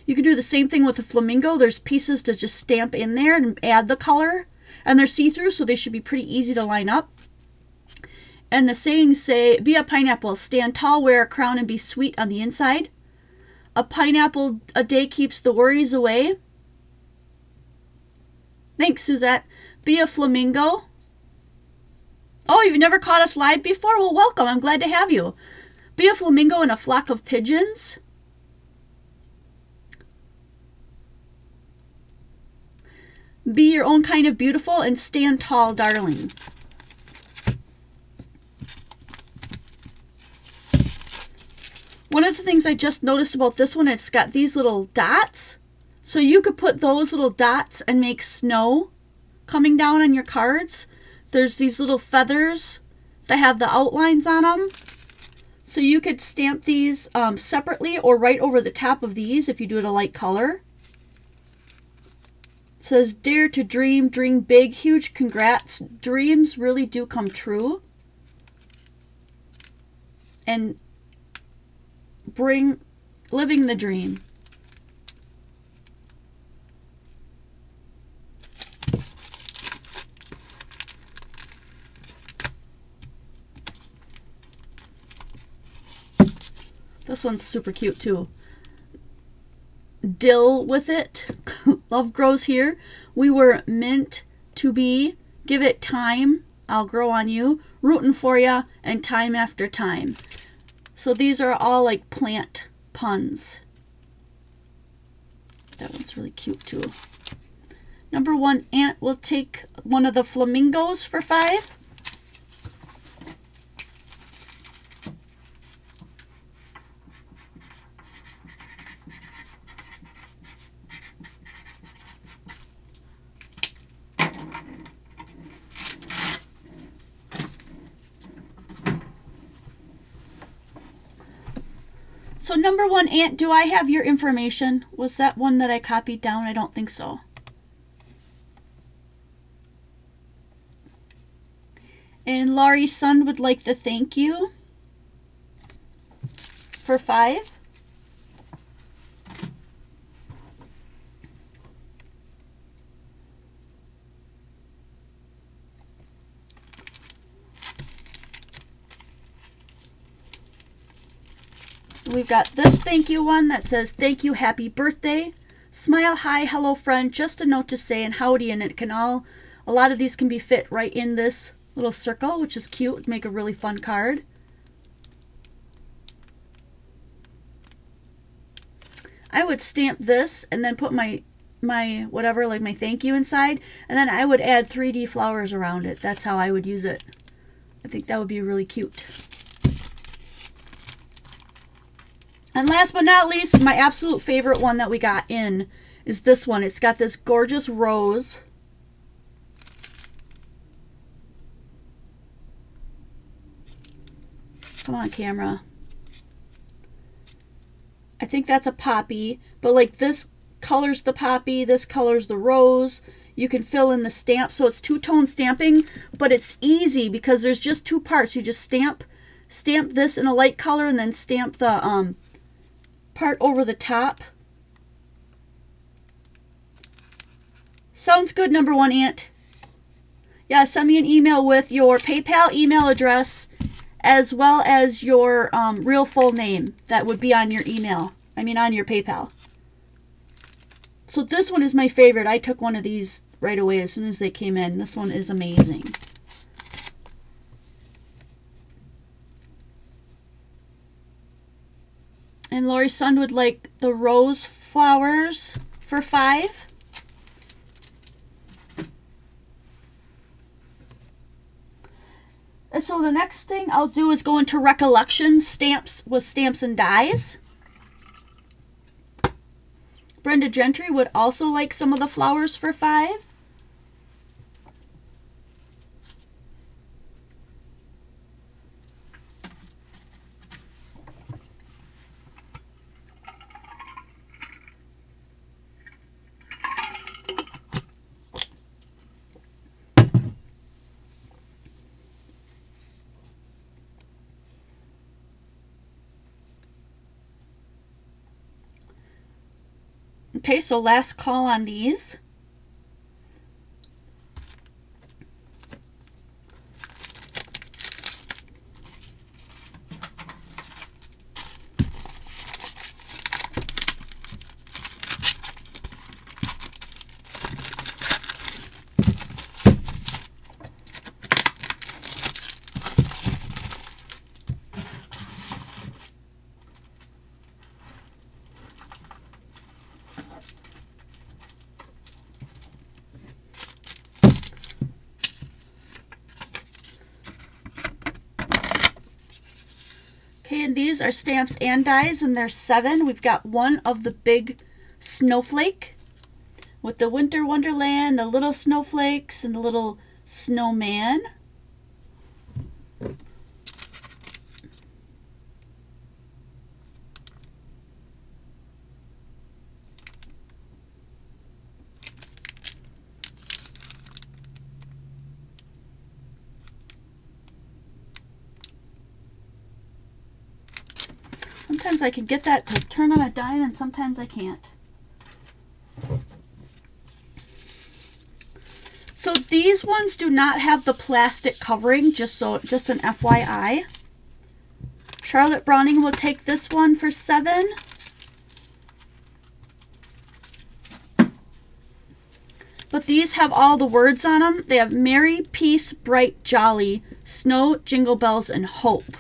You can do the same thing with the flamingo. There's pieces to just stamp in there and add the color. And they're see-through, so they should be pretty easy to line up. And the sayings say, be a pineapple, stand tall, wear a crown, and be sweet on the inside. A pineapple a day keeps the worries away. Thanks, Suzette. Be a flamingo. Oh, you've never caught us live before? Well, welcome. I'm glad to have you. Be a flamingo in a flock of pigeons. Be your own kind of beautiful and stand tall, darling. One of the things I just noticed about this one, it's got these little dots. So you could put those little dots and make snow coming down on your cards. There's these little feathers that have the outlines on them. So you could stamp these separately or right over the top of these if you do it a light color. It says, dare to dream, dream big, huge congrats. Dreams really do come true. And bring living the dream. This one's super cute too. Dill with it. Love grows here. We were meant to be. Give it time. I'll grow on you. Rooting for ya. And time after time. So these are all like plant puns. That one's really cute too. Number 1 Aunt will take one of the flamingos for 5. So number 1, Aunt, do I have your information? Was that one that I copied down? I don't think so. And Laurie's son would like to thank you for 5. We've got this thank you one that says, thank you, happy birthday. Smile, hi, hello, friend. Just a note to say, and howdy, and it can a lot of these can be fit right in this little circle, which is cute. Make a really fun card. I would stamp this and then put my whatever, like my thank you inside, and then I would add 3D flowers around it. That's how I would use it. I think that would be really cute. And last but not least, my absolute favorite one that we got in is this one. It's got this gorgeous rose. Come on, camera. I think that's a poppy, but like this colors the poppy, this colors the rose. You can fill in the stamp, so it's two-tone stamping, but it's easy because there's just 2 parts. You just stamp this in a light color and then stamp the part over the top. Sounds good, number 1, Aunt. Yeah, send me an email with your PayPal email address as well as your real full name. That would be on your email. I mean, on your PayPal. So this one is my favorite. I took one of these right away as soon as they came in. This one is amazing. And Lori's son would like the rose flowers for 5. And so the next thing I'll do is go into recollection stamps with stamps and dies. Brenda Gentry would also like some of the flowers for 5. Okay, so last call on these. Okay, and these are stamps and dies, and there's 7. We've got one of the big snowflake with the winter wonderland, the little snowflakes, and the little snowman. Sometimes I can get that to turn on a dime, and sometimes I can't. So these ones do not have the plastic covering, just an FYI. Charlotte Browning will take this one for 7. But these have all the words on them. They have Merry, Peace, Bright, Jolly, Snow, Jingle Bells, and Hope.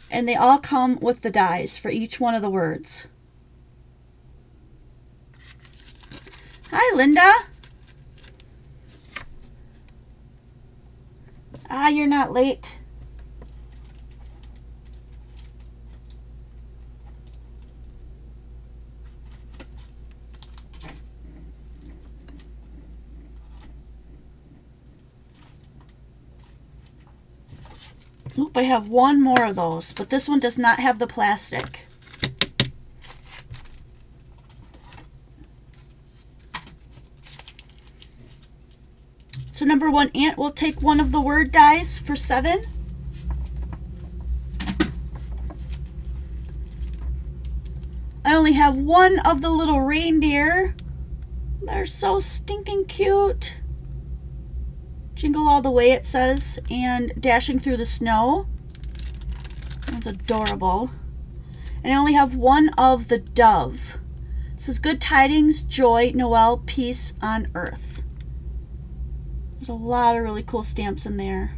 And they all come with the dies for each one of the words. Hi, Linda. Ah, you're not late. Oop, I have one more of those, but this one does not have the plastic. So number 1, Aunt will take one of the word dies for 7. I only have one of the little reindeer. They're so stinking cute. Jingle all the way, it says, and dashing through the snow. That's adorable. And I only have one of the dove. It says, good tidings, joy, Noel, peace on earth. There's a lot of really cool stamps in there.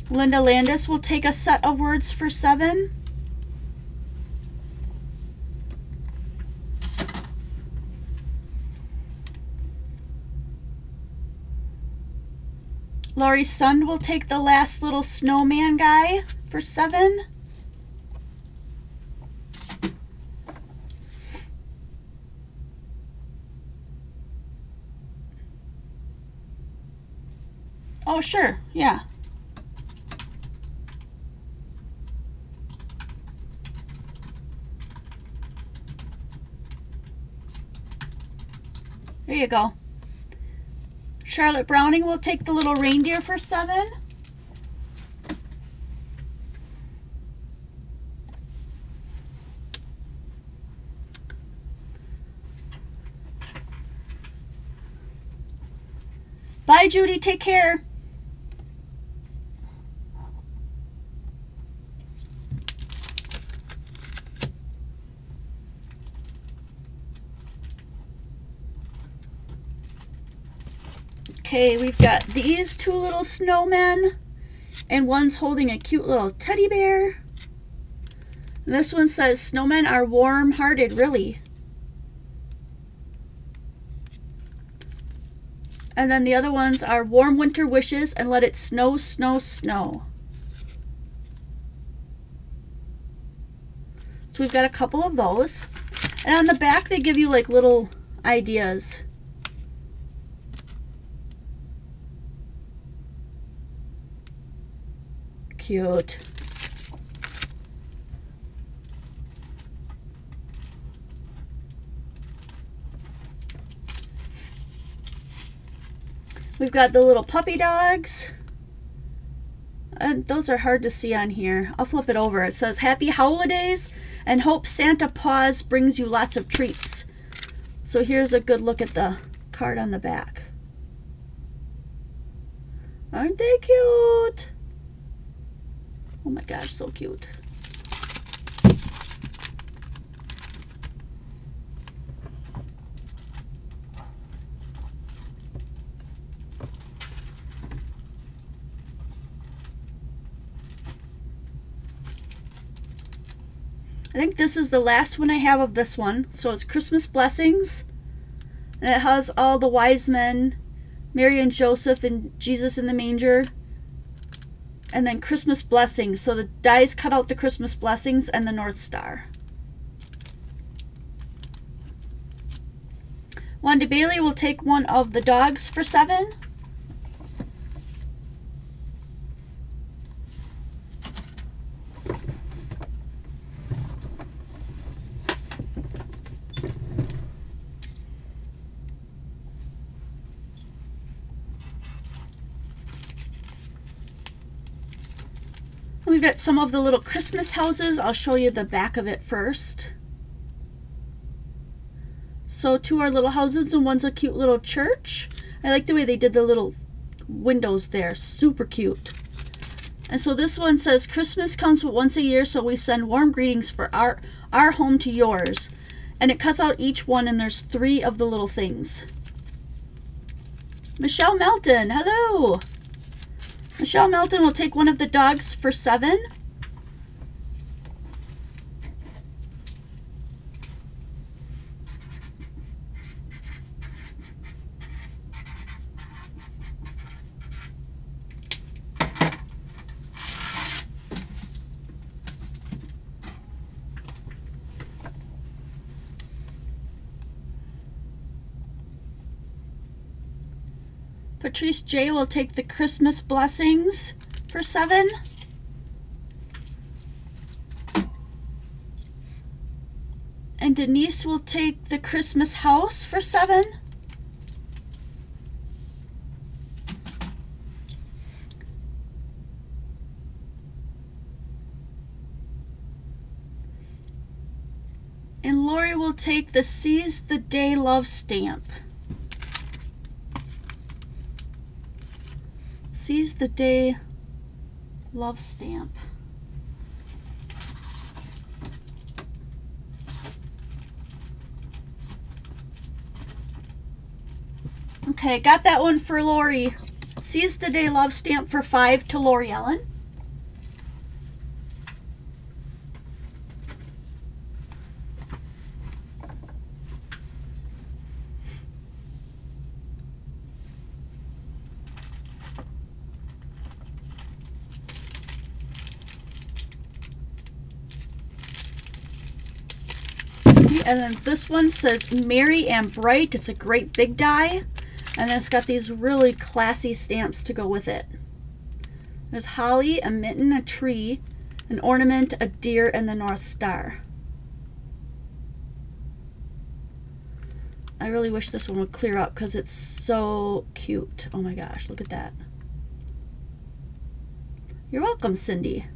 Linda Landis will take a set of words for 7. Laurie Sund will take the last little snowman guy for 7. Oh, sure, yeah. There you go. Charlotte Browning will take the little reindeer for 7. Bye, Judy. Take care. Okay, we've got these 2 little snowmen, and one's holding a cute little teddy bear. And this one says, snowmen are warm-hearted, really. And then the other ones are warm winter wishes and let it snow, snow, snow. So we've got a couple of those. And on the back, they give you like little ideas. Cute. We've got the little puppy dogs. Those are hard to see on here. I'll flip it over. It says, Happy Holidays and hope Santa Paws brings you lots of treats. So here's a good look at the card on the back. Aren't they cute? Oh my gosh, so cute. I think this is the last one I have of this one. So it's Christmas Blessings. And it has all the wise men, Mary and Joseph and Jesus in the manger. And then Christmas blessings. So the dies cut out the Christmas blessings and the North Star. Wanda Bailey will take one of the dogs for 7. We've got some of the little Christmas houses. I'll show you the back of it first. So 2 are little houses and one's a cute little church. I like the way they did the little windows there. Super cute. And so this one says, Christmas comes but once a year, so we send warm greetings for our home to yours. And it cuts out each one, and there's 3 of the little things. Michelle Melton, hello. Michelle Melton will take one of the dogs for 7. Patrice J will take the Christmas blessings for 7. And Denise will take the Christmas house for 7. And Lori will take the Seize the Day love stamp. Seize the Day love stamp. Okay, got that one for Lori. Seize the Day love stamp for 5 to Lori Ellen. And then this one says Merry and Bright. It's a great big die. And then it's got these really classy stamps to go with it. There's holly, a mitten, a tree, an ornament, a deer, and the North Star. I really wish this one would clear up because it's so cute. Oh my gosh, look at that. You're welcome, Cindy.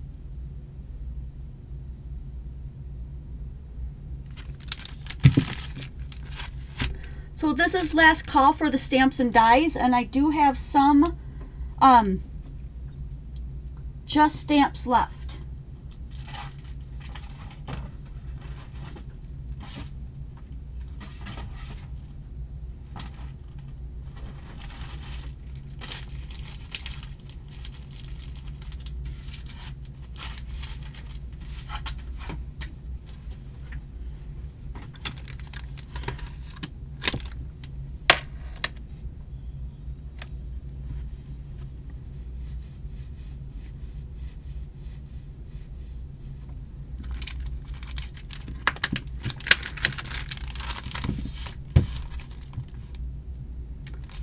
So this is last call for the stamps and dies, and I do have some just stamps left.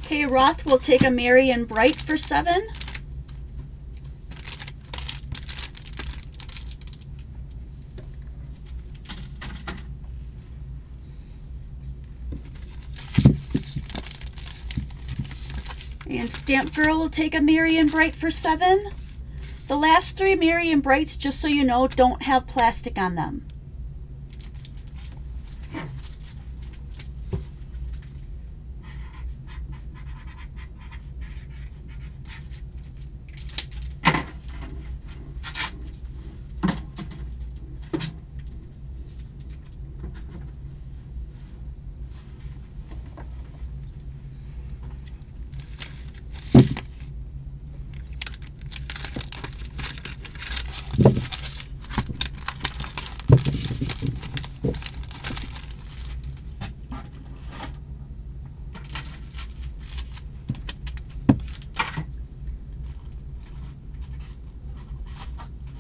Okay, Roth will take a Merry and Bright for 7. And Stamp Girl will take a Merry and Bright for 7. The last 3 Merry and Brights, just so you know, don't have plastic on them.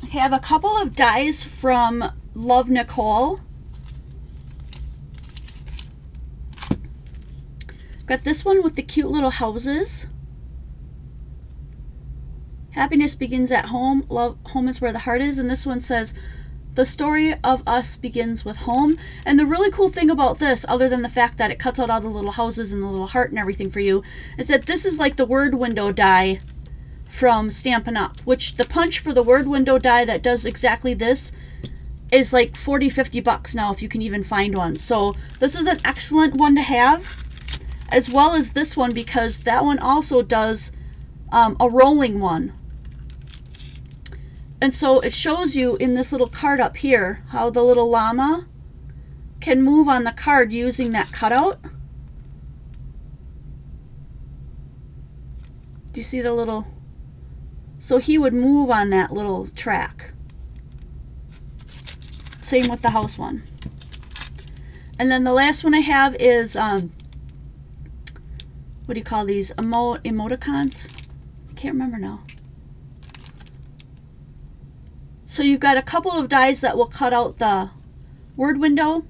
I have a couple of dies from Love Nicole. Got this one with the cute little houses. Happiness begins at home. Home is where the heart is. And this one says, the story of us begins with home. And the really cool thing about this, other than the fact that it cuts out all the little houses and the little heart and everything for you, is that this is like the word window die from Stampin' Up, which the punch for the word window die that does exactly this is like 40-50 bucks now, if you can even find one. So this is an excellent one to have, as well as this one, because that one also does a rolling one. And so it shows you in this little card up here how the little llama can move on the card using that cutout. Do you see the little... So he would move on that little track. Same with the house one. And then the last one I have is, what do you call these? Emoticons? I can't remember now. So you've got a couple of dies that will cut out the word window.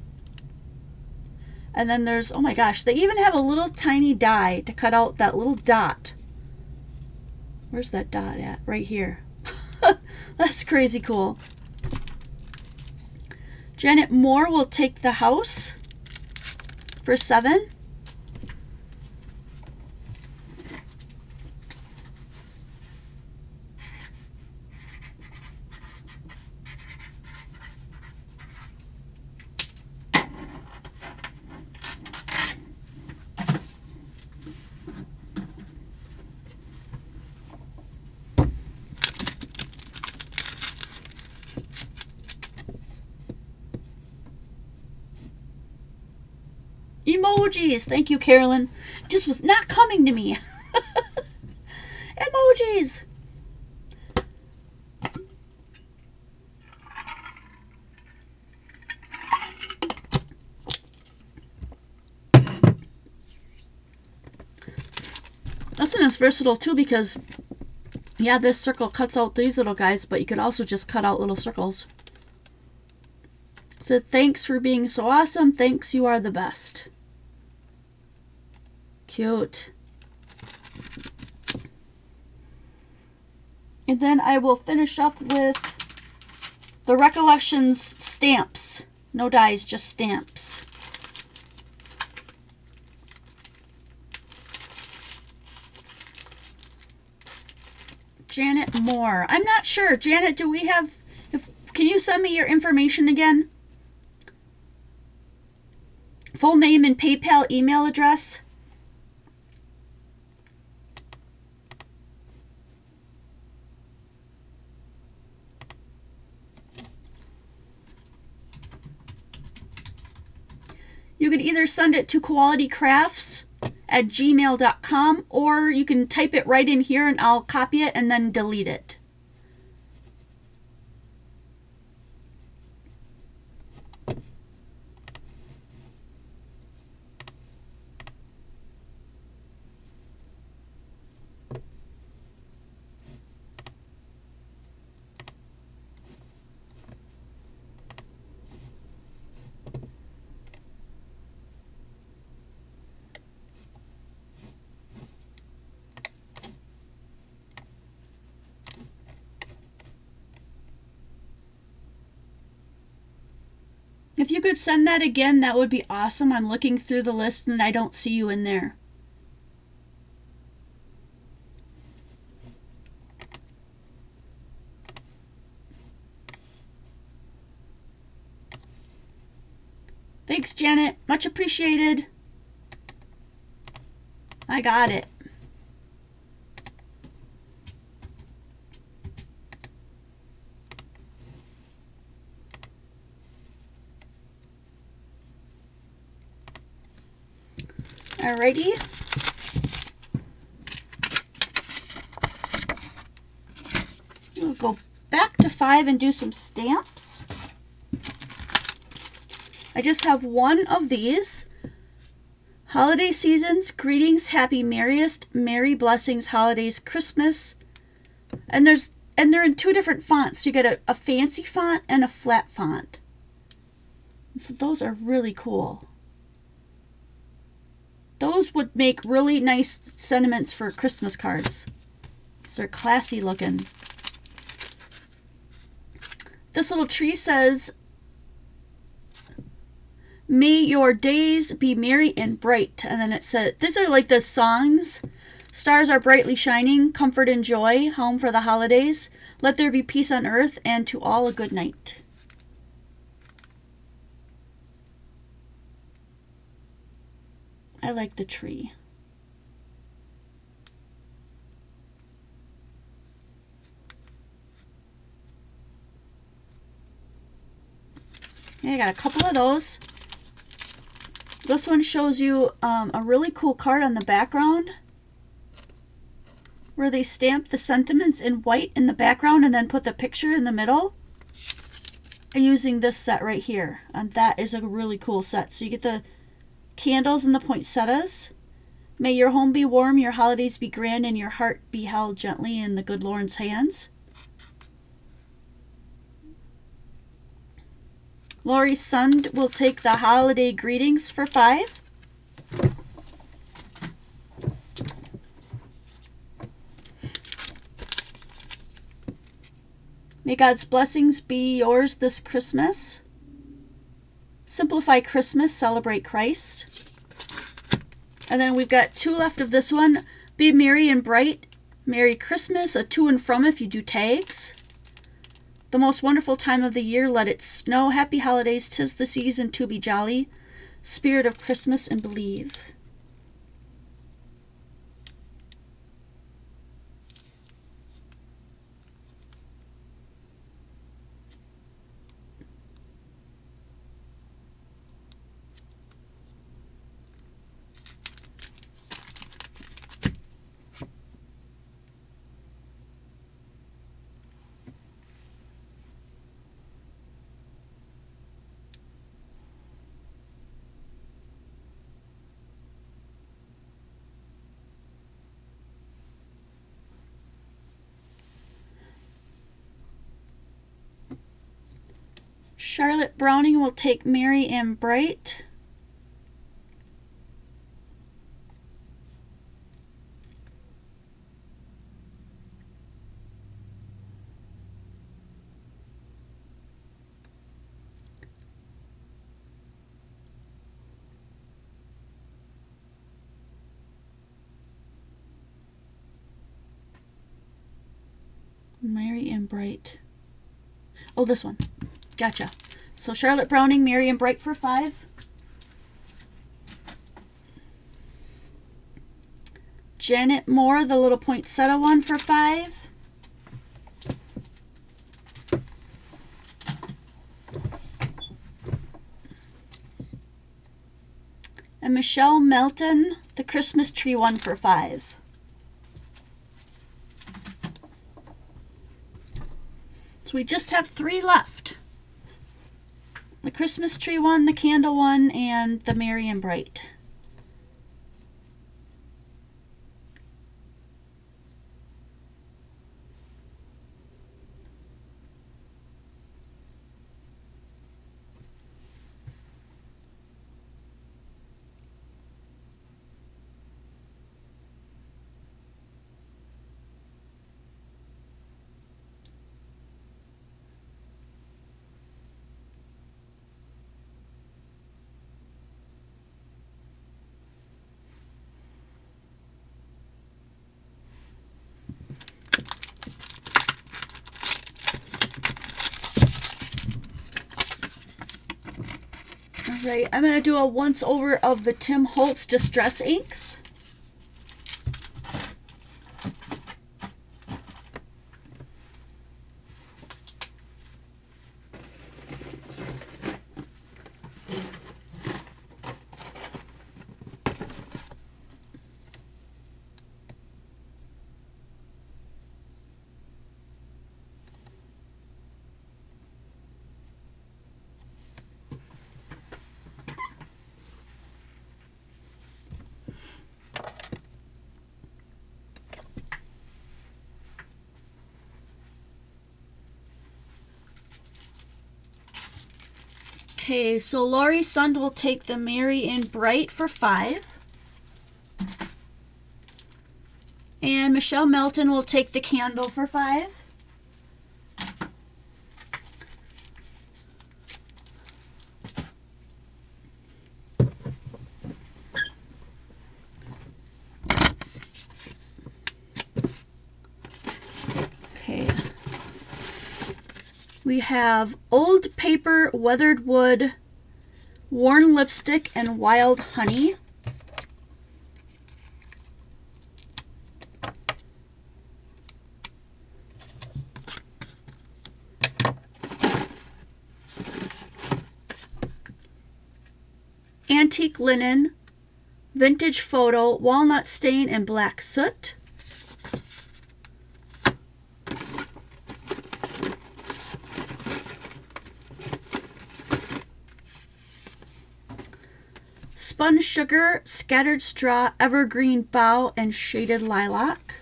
And then there's, oh my gosh, they even have a little tiny die to cut out that little dot. Where's that dot at? Right here. That's crazy cool. Janet Moore will take the house for $7. Emojis. Thank you, Carolyn. It just was not coming to me. Emojis. This one is versatile too, because yeah, this circle cuts out these little guys, but you could also just cut out little circles. So thanks for being so awesome. Thanks, you are the best. Cute. And then I will finish up with the Recollections stamps. No dies, just stamps. Janet Moore. I'm not sure. Janet, do we have... Can you send me your information again? Full name and PayPal email address? You could either send it to qualitycrafts@gmail.com, or you can type it right in here and I'll copy it and then delete it. If you could send that again, that would be awesome. I'm looking through the list and I don't see you in there. Thanks, Janet. Much appreciated. I got it. Alrighty. We'll go back to 5 and do some stamps. I just have one of these. Holiday seasons, greetings, happy merriest, merry blessings, holidays, Christmas. And there's and they're in two different fonts. You get a fancy font and a flat font. So those are really cool. Those would make really nice sentiments for Christmas cards. So they're classy looking. This little tree says, "May your days be merry and bright." And then it said, these are like the songs. "Stars are brightly shining, comfort and joy, home for the holidays. Let there be peace on earth, and to all a good night." I like the tree. Yeah, I got a couple of those. This one shows you a really cool card on the background where they stamp the sentiments in white in the background and then put the picture in the middle. I'm using this set right here, and that is a really cool set. So you get the candles and the poinsettias. "May your home be warm, your holidays be grand, and your heart be held gently in the good Lord's hands." Lori's son will take the holiday greetings for 5. "May God's blessings be yours this Christmas. Simplify Christmas, celebrate Christ." And then we've got 2 left of this one. "Be merry and bright. Merry Christmas, a to and from if you do tags. The most wonderful time of the year, let it snow. Happy holidays, 'tis the season to be jolly. Spirit of Christmas and believe." Charlotte Browning will take Merry and Bright. Merry and Bright. Oh, this one. Gotcha. So Charlotte Browning, Merry and Bright for 5. Janet Moore, the little poinsettia one for 5. And Michelle Melton, the Christmas tree one for 5. So we just have 3 left. The Christmas tree one, the candle one, and the Merry and Bright. Alright, I'm going to do a once over of the Tim Holtz Distress Inks. Okay, so Lori Sund will take the Merry in Bright for 5. And Michelle Melton will take the Candle for 5. Okay. We have Old Paper, Weathered Wood, Worn Lipstick, and Wild Honey. Antique Linen, Vintage Photo, Walnut Stain, and Black Soot. Spun Sugar, Scattered Straw, Evergreen Bough, and Shaded Lilac.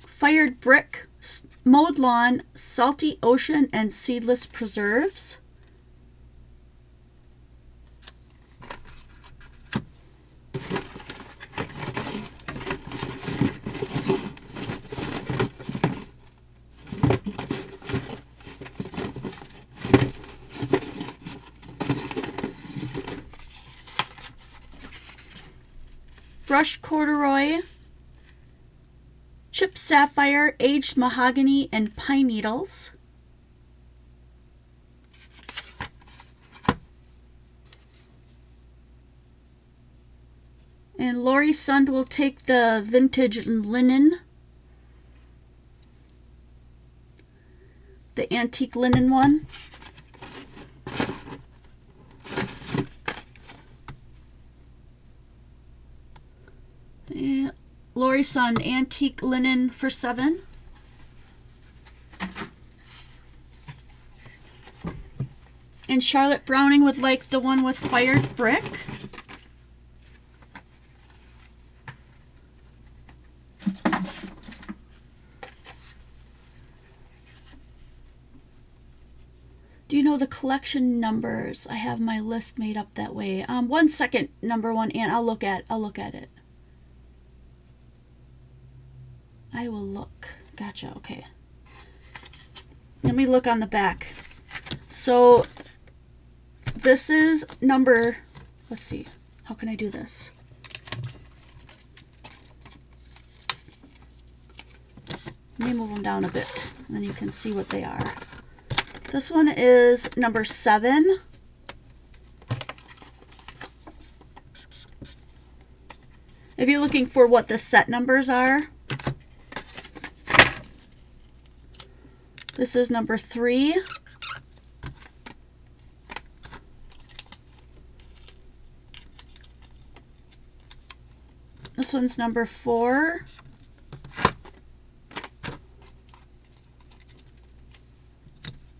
Fired Brick, Mowed Lawn, Salty Ocean, and Seedless Preserves. Brushed Corduroy, Chipped Sapphire, Aged Mahogany, and Pine Needles. And Lori Sund will take the Vintage Linen, the Antique Linen one. Lori Sund, Antique Linen for 7. And Charlotte Browning would like the one with Fired Brick. Do you know the collection numbers? I have my list made up that way. 1 second, number 1, and I'll look at it. I will look. Gotcha, okay. Let me look on the back. So this is number, let's see, how can I do this? Let me move them down a bit, and then you can see what they are. This one is number 7. If you're looking for what the set numbers are, this is number 3. This one's number 4.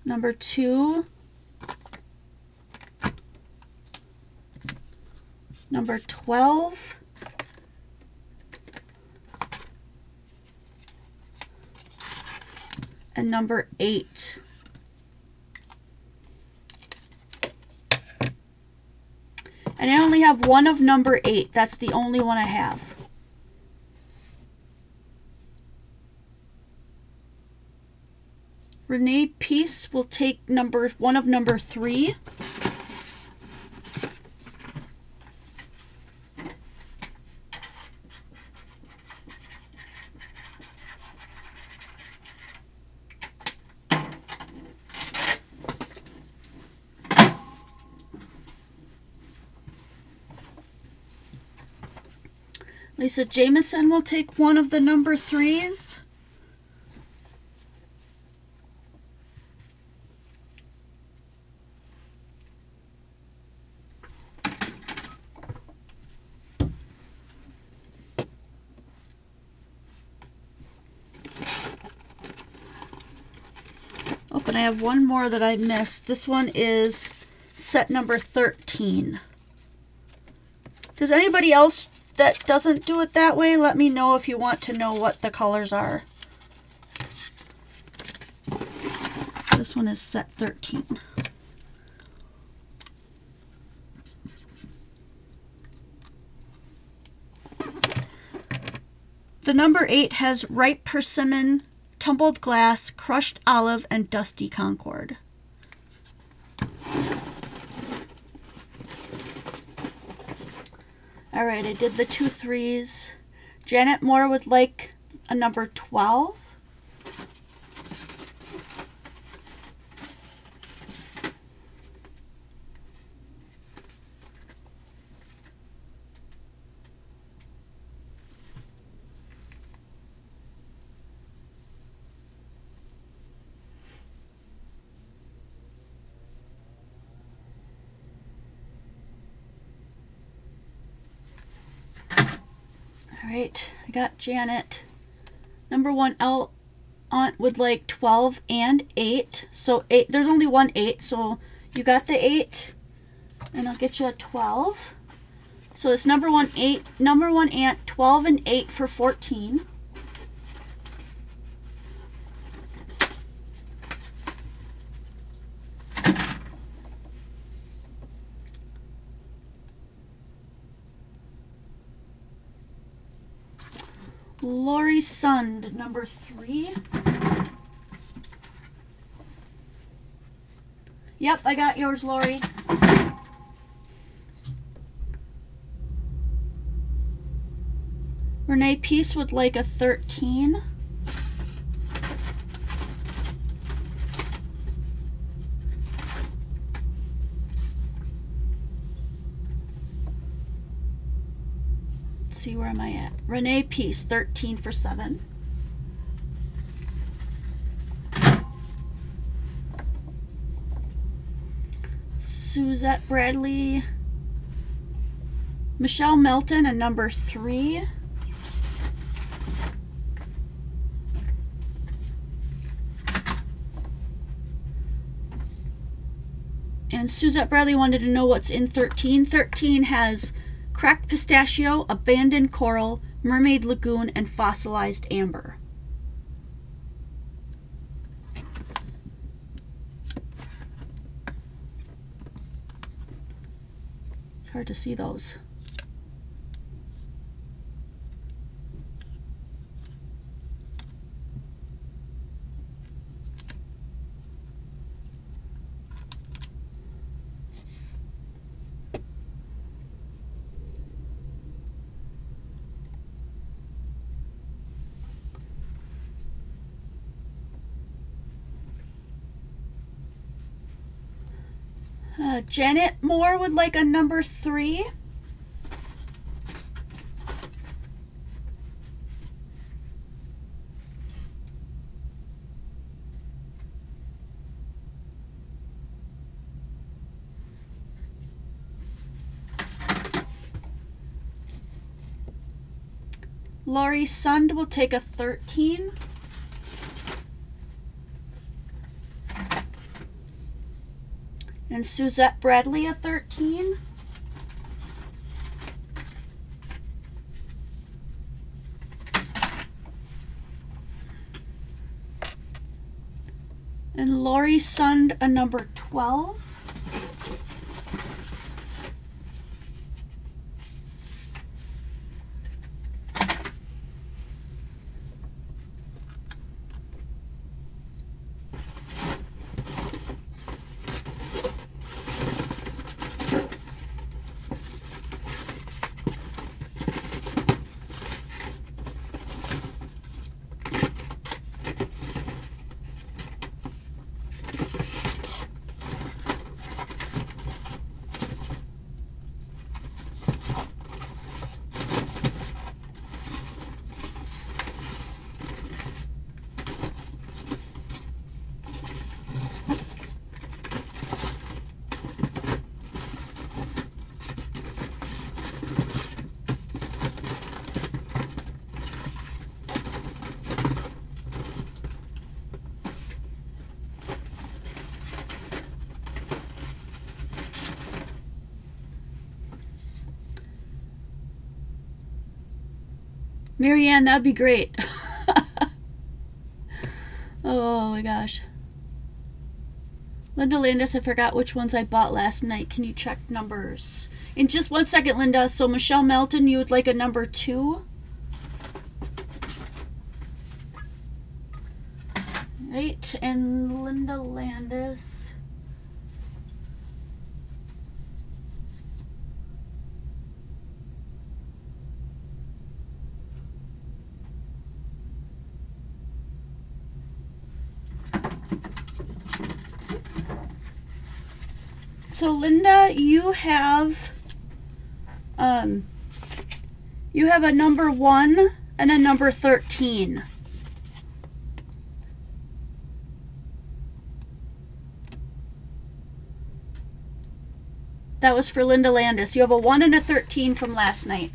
Number 2. Number 12. And number 8. And I only have one of number 8. That's the only one I have. Renee Peace will take one of number 3. Lisa Jameson will take one of the number 3s. Oh, and I have one more that I missed. This one is set number 13. Does anybody else that doesn't do it that way, let me know if you want to know what the colors are. This one is set 13. The number 8 has ripe persimmon, tumbled glass, crushed olive, and dusty concord. Alright, I did the 2 3s. Janet Moore would like a number 12. Alright, I got Janet. Number 1 aunt would like 12 and 8. So 8, there's only one 8, so you got the 8, and I'll get you a 12. So it's number 1 aunt, 12 and 8 for 14. Lori Sund, number 3. Yep, I got yours, Lori. Renee Peace would like a 13. See, where am I at? Renee Peace, 13 for 7. Suzette Bradley. Michelle Melton, a number 3. And Suzette Bradley wanted to know what's in 13. 13 has cracked pistachio, abandoned coral, mermaid lagoon, and fossilized amber. It's hard to see those. Janet Moore would like a number 3. Laurie Sund will take a 13. And Suzette Bradley a 13. And Laurie Sund a number 12. Marianne, that'd be great. Oh my gosh. Linda Landis, I forgot which ones I bought last night. Can you check numbers? In just 1 second, Linda. So Michelle Melton, you would like a number 2. Right, and Linda Landis. So Linda, you have a number 1 and a number 13. That was for Linda Landis. You have a 1 and a 13 from last night.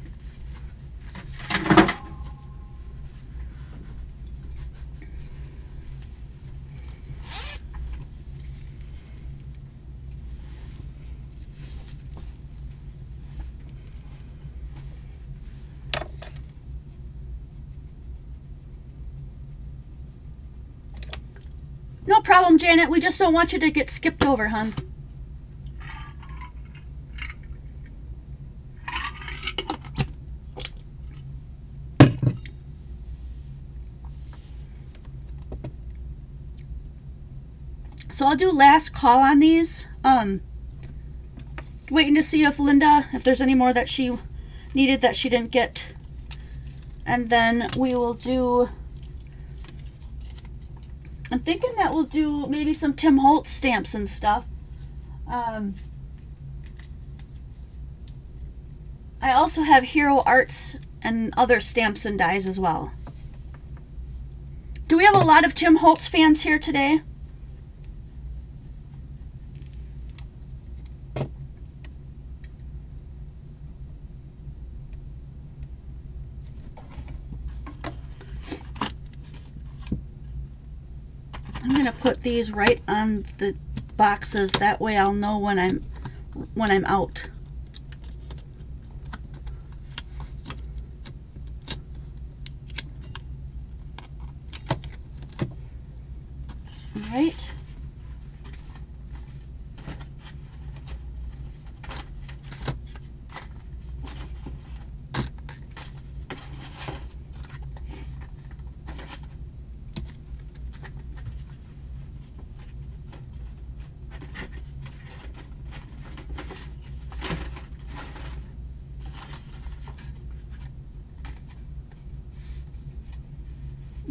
No problem, Janet. We just don't want you to get skipped over, hon. So I'll do last call on these. Waiting to see if Linda, if there's any more that she needed that she didn't get. And then we will do, I'm thinking that we'll do maybe some Tim Holtz stamps and stuff. I also have Hero Arts and other stamps and dies as well. Do we have a lot of Tim Holtz fans here today? I'm gonna put these right on the boxes. That way I'll know when I'm out. All right.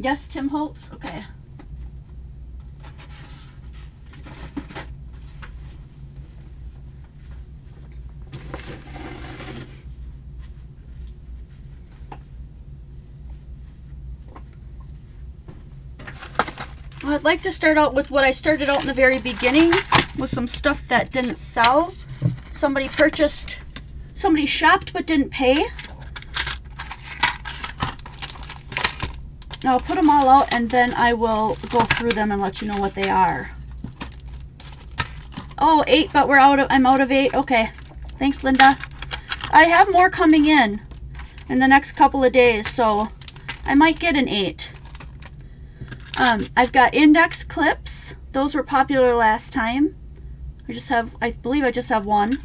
Yes, Tim Holtz? Okay. Well, I'd like to start out with what I started out in the very beginning, with some stuff that didn't sell. Somebody purchased, somebody shopped but didn't pay. Now I'll put them all out and then I will go through them and let you know what they are. Oh, 8, but I'm out of 8. Okay. Thanks, Linda. I have more coming in the next couple of days, so I might get an 8. I've got index clips. Those were popular last time. I believe I just have 1.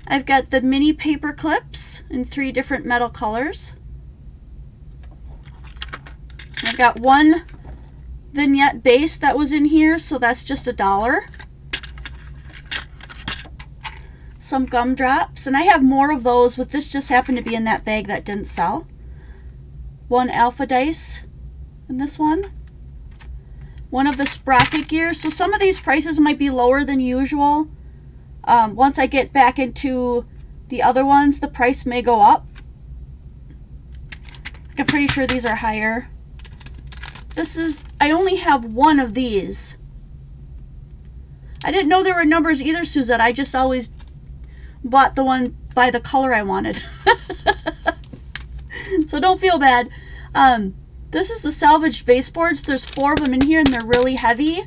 I've got the mini paper clips in 3 different metal colors. I've got 1 vignette base that was in here, so that's just $1. Some gumdrops, and I have more of those, but this just happened to be in that bag that didn't sell. 1 alpha dice in this one. 1 of the sprocket gears. So some of these prices might be lower than usual. Once I get back into the other ones, the price may go up. I'm pretty sure these are higher. I only have 1 of these. I didn't know there were numbers either, Suzette. I just always bought the one by the color I wanted. So don't feel bad. This is the salvaged baseboards. There's 4 of them in here and they're really heavy.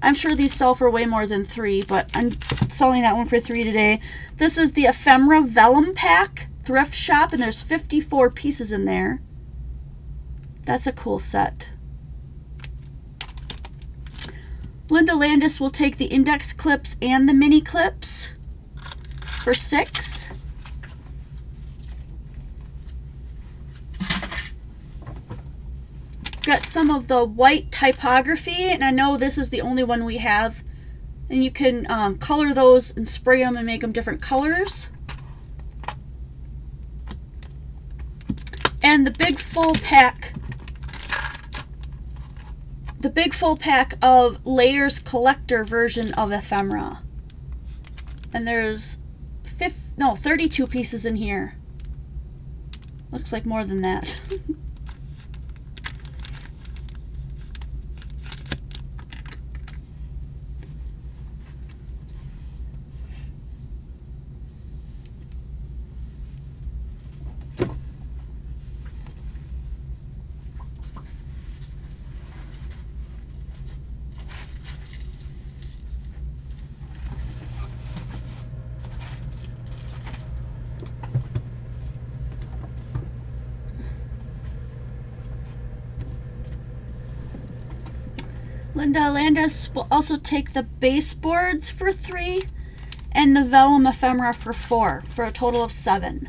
I'm sure these sell for way more than 3, but I'm selling that one for 3 today. This is the ephemera vellum pack thrift shop, and there's 54 pieces in there. That's a cool set. Linda Landis will take the index clips and the mini clips for $6. Got some of the white typography, and I know this is the only one we have. And you can color those and spray them and make them different colors. And the big full pack. The big full pack of Layers Collector version of ephemera. And there's 32 pieces in here. Looks like more than that. Linda Landis will also take the baseboards for $3 and the vellum ephemera for $4 for a total of $7.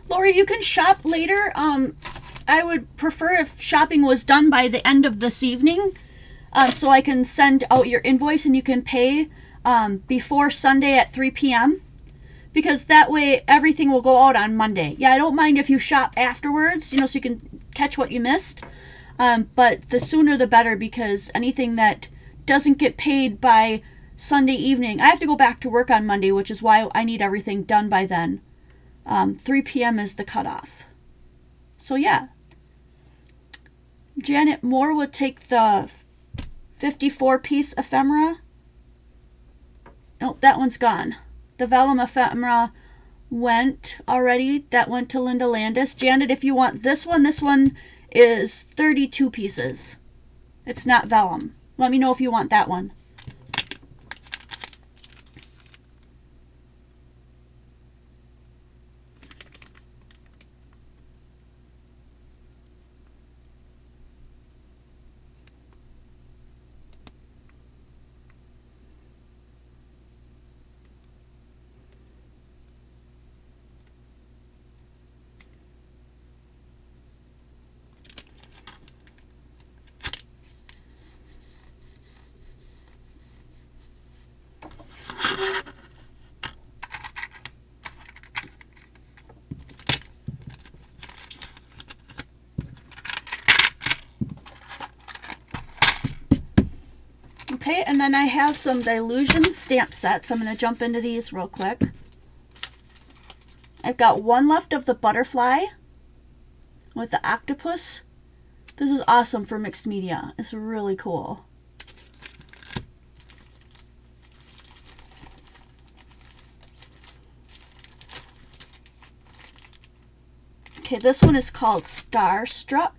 Lori, you can shop later. I would prefer if shopping was done by the end of this evening, so I can send out your invoice and you can pay before Sunday at 3 p.m. because that way everything will go out on Monday. Yeah, I don't mind if you shop afterwards, you know, so you can catch what you missed. But the sooner the better, because anything that doesn't get paid by Sunday evening, I have to go back to work on Monday, which is why I need everything done by then. 3 p.m. is the cutoff. So yeah. Janet Moore would take the 54-piece ephemera. Oh, that one's gone. The vellum ephemera went already. That went to Linda Landis. Janet, if you want this one is 32 pieces. It's not vellum. Let me know if you want that one. Okay, and then I have some Dylusions stamp sets. I'm going to jump into these real quick. I've got one left of the butterfly with the octopus. This is awesome for mixed media. It's really cool. Okay, this one is called Starstruck.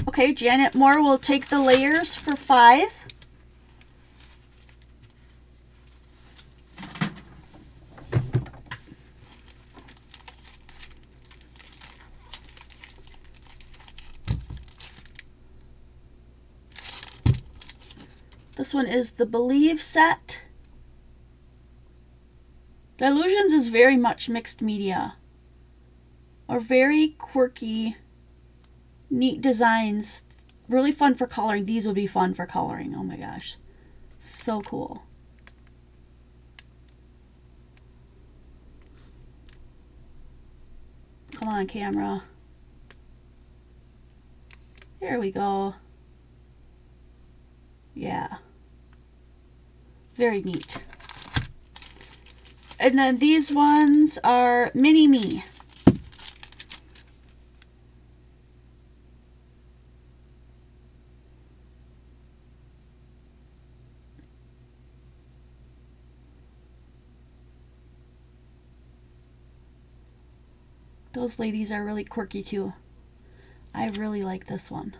Okay, Janet Moore will take the layers for $5. This one is the Believe set. Delusions is very much mixed media. Or very quirky, neat designs. Really fun for coloring. These will be fun for coloring. Oh my gosh. So cool. Come on, camera. Here we go. Yeah. Very neat. And then these ones are Mini Me. Those ladies are really quirky too. I really like this one.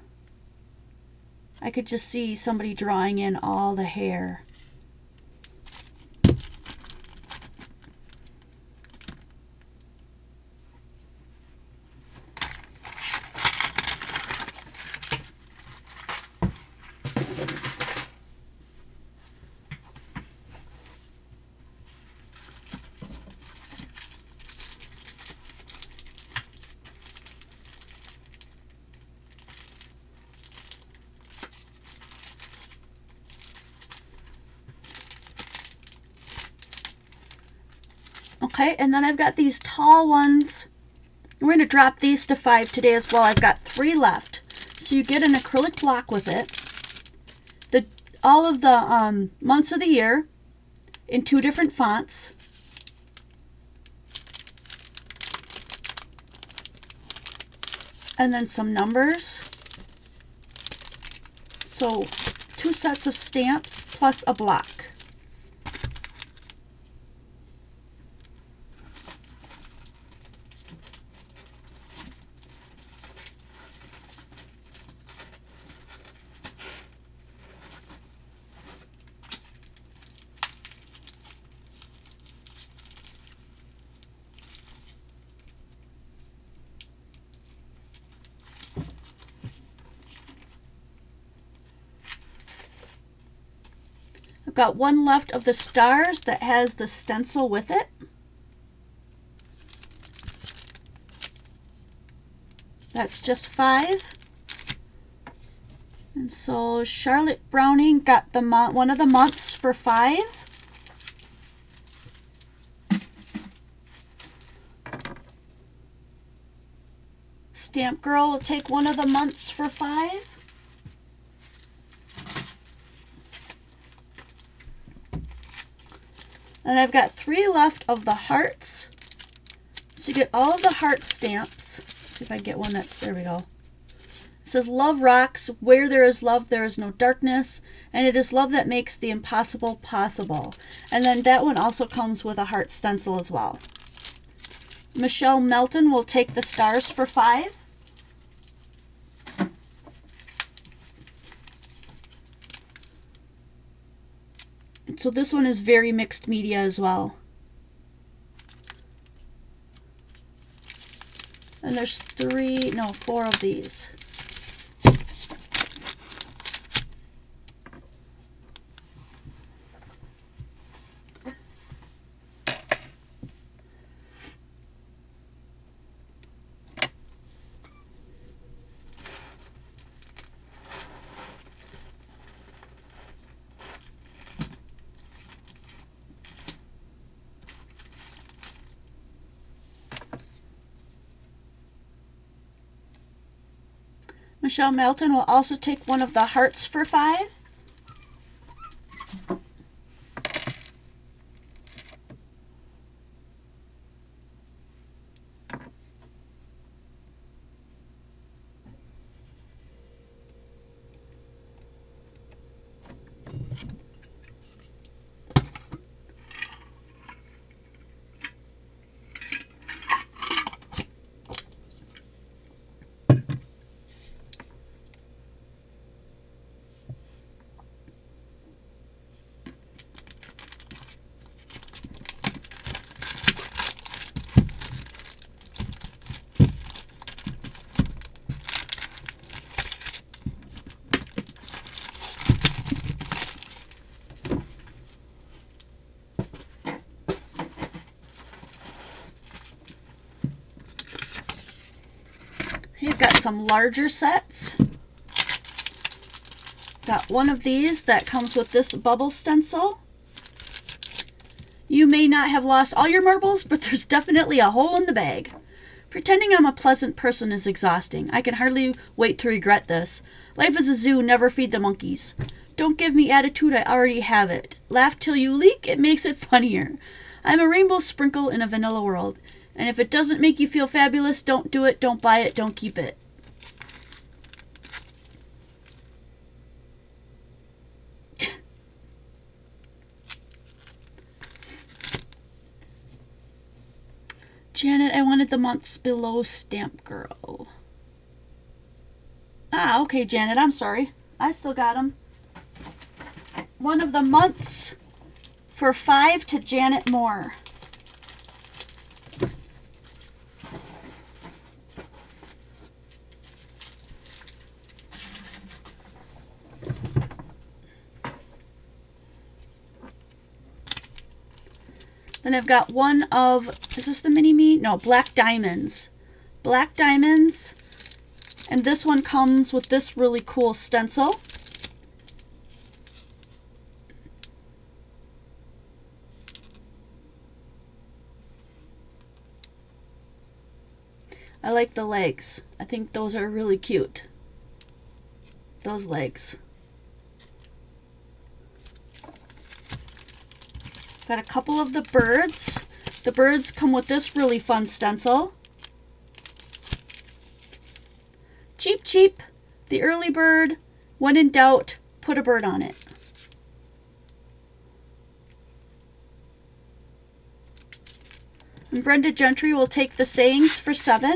I could just see somebody drawing in all the hair. Okay, and then I've got these tall ones. We're going to drop these to 5 today as well. I've got 3 left. So you get an acrylic block with it. All of the months of the year in 2 different fonts. And then some numbers. So 2 sets of stamps plus a block. I've got 1 left of the stars that has the stencil with it. That's just 5. And so Charlotte Browning got the one of the months for 5. Stamp Girl will take one of the months for 5. And I've got 3 left of the hearts. So you get all of the heart stamps. Let's see if I can get one that's, there we go. It says, love rocks, where there is love, there is no darkness, and it is love that makes the impossible possible. And then that one also comes with a heart stencil as well. Michelle Melton will take the stars for 5. So this one is very mixed media as well. And there's 4 of these. Michelle Melton will also take one of the hearts for 5. some larger sets. Got one of these that comes with this bubble stencil. You may not have lost all your marbles, but there's definitely a hole in the bag. Pretending I'm a pleasant person is exhausting. I can hardly wait to regret this. Life is a zoo, never feed the monkeys. Don't give me attitude, I already have it. Laugh till you leak, it makes it funnier. I'm a rainbow sprinkle in a vanilla world. And if it doesn't make you feel fabulous, don't do it, don't buy it, don't keep it. Janet, I wanted the months below stamp girl. Ah, okay, Janet, I'm sorry. I still got them. One of the months for 5 to Janet Moore. Then I've got one of, is this the mini-me? No, Black Diamonds. Black Diamonds. And this one comes with this really cool stencil. I like the legs. I think those are really cute. Those legs. Got a couple of the birds. The birds come with this really fun stencil. Cheap, cheap. The early bird. When in doubt, put a bird on it. And Brenda Gentry will take the sayings for 7.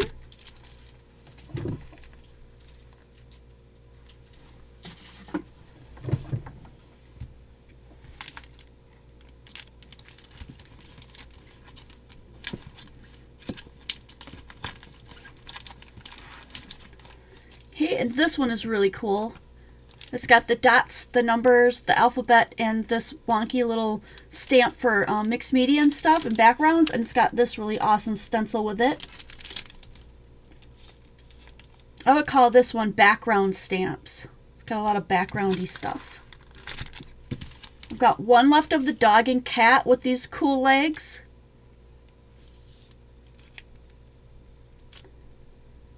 And this one is really cool. It's got the dots, the numbers, the alphabet, and this wonky little stamp for mixed media and stuff and backgrounds. And it's got this really awesome stencil with it. I would call this one background stamps. It's got a lot of backgroundy stuff. I've got one left of the dog and cat with these cool legs.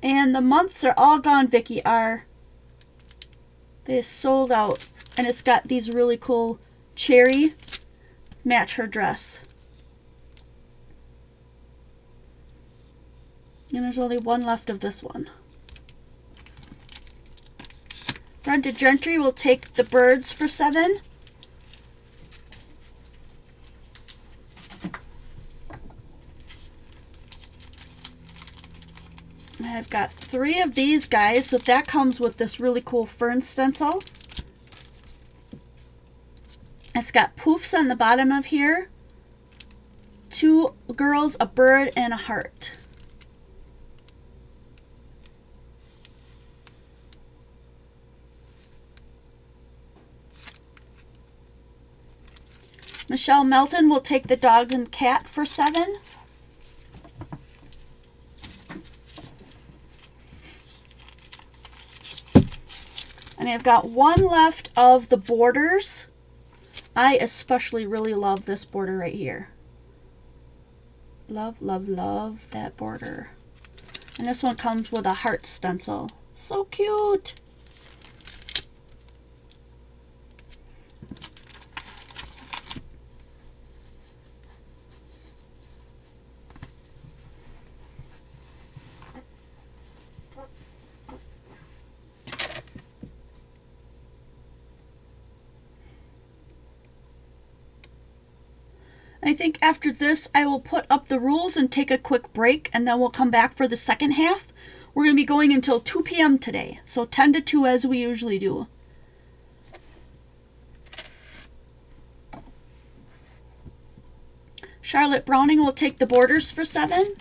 And the months are all gone, Vicky R. They sold out. And it's got these really cool cherry match her dress. And there's only one left of this one. Brenda Gentry will take the birds for 7. I've got 3 of these guys, so that comes with this really cool fern stencil. It's got poofs on the bottom of here. 2 girls, a bird, and a heart. Michelle Melton will take the dog and cat for 7. And I've got one left of the borders. I especially really love this border right here. Love, love, love that border. And this one comes with a heart stencil. So cute. I think after this, I will put up the rules and take a quick break, and then we'll come back for the second half. We're going to be going until 2 p.m. today, so 10 to 2 as we usually do. Charlotte Browning will take the borders for 7.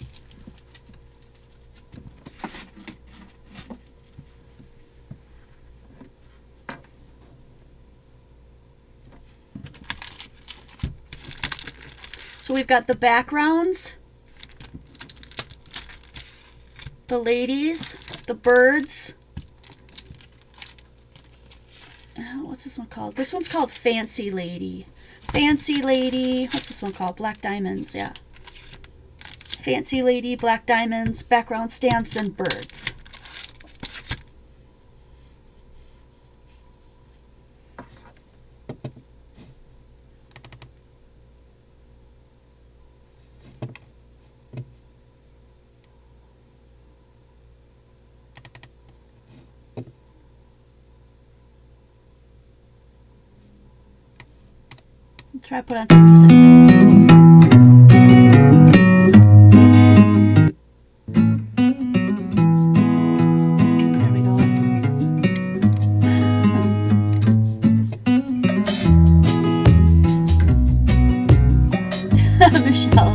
So we've got the backgrounds, the ladies, the birds. What's this one called? This one's called Fancy Lady. Fancy Lady. What's this one called? Black Diamonds, yeah. Fancy Lady, Black Diamonds, background stamps, and birds. Try to put on some music. There we go. Michelle.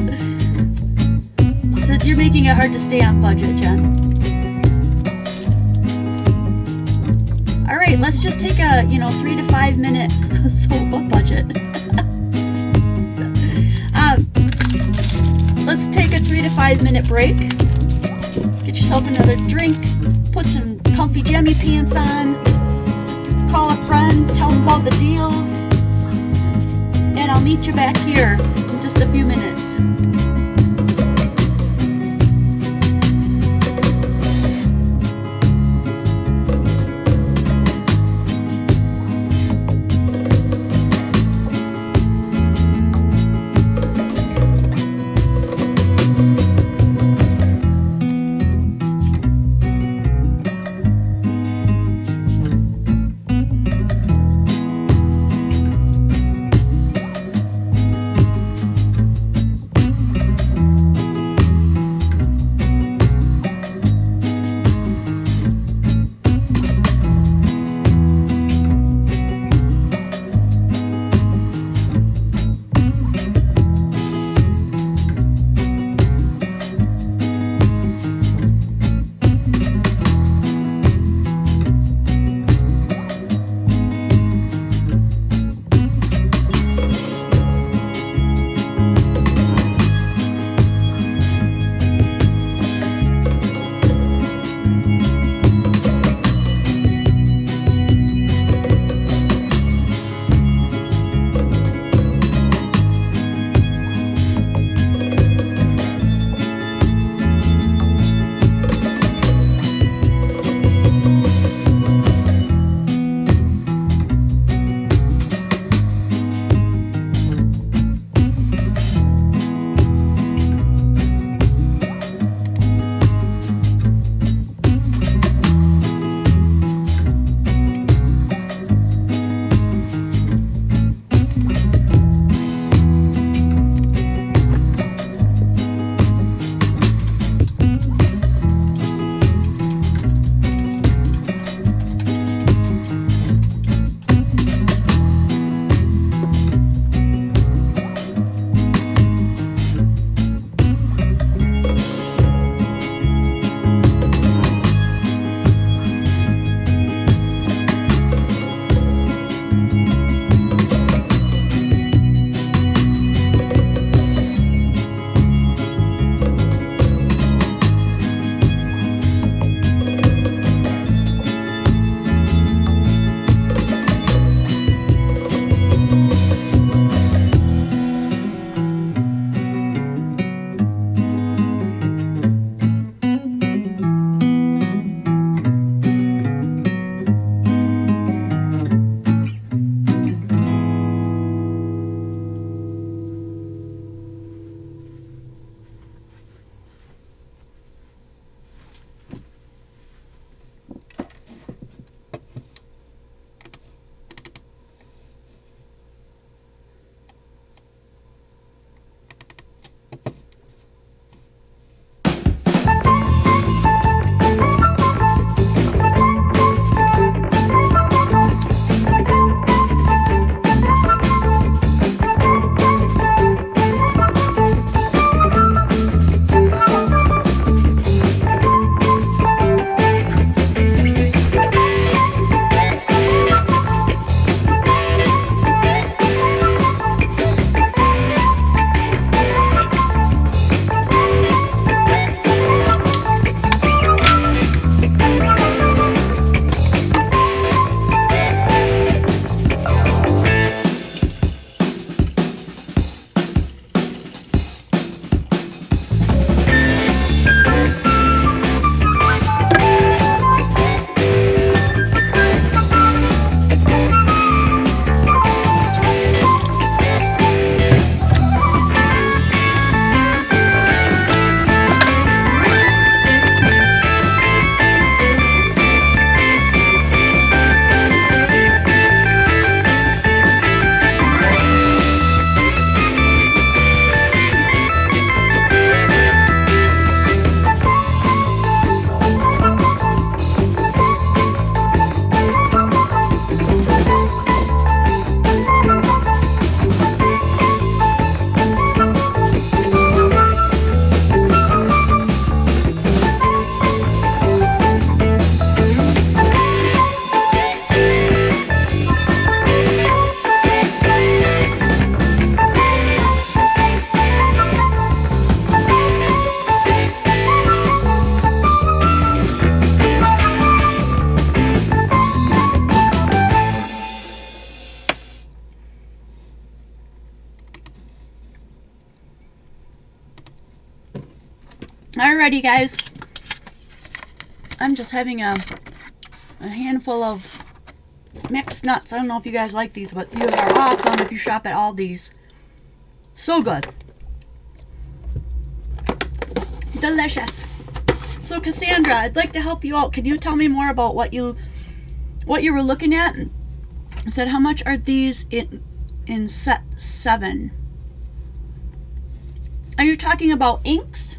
She said you're making it hard to stay on budget, Jen. Alright, let's just take a, 3 to 5 minute budget. Let's take a 3 to 5 minute break. Get yourself another drink, put some comfy jammy pants on, call a friend, tell them about the deals, and I'll meet you back here in just a few minutes. Alrighty, guys. I'm just having a handful of mixed nuts. I don't know if you guys like these, but these are awesome if you shop at Aldi's. So good. Delicious. So Cassandra, I'd like to help you out. Can you tell me more about what you were looking at? I said, how much are these in set 7? Are you talking about inks?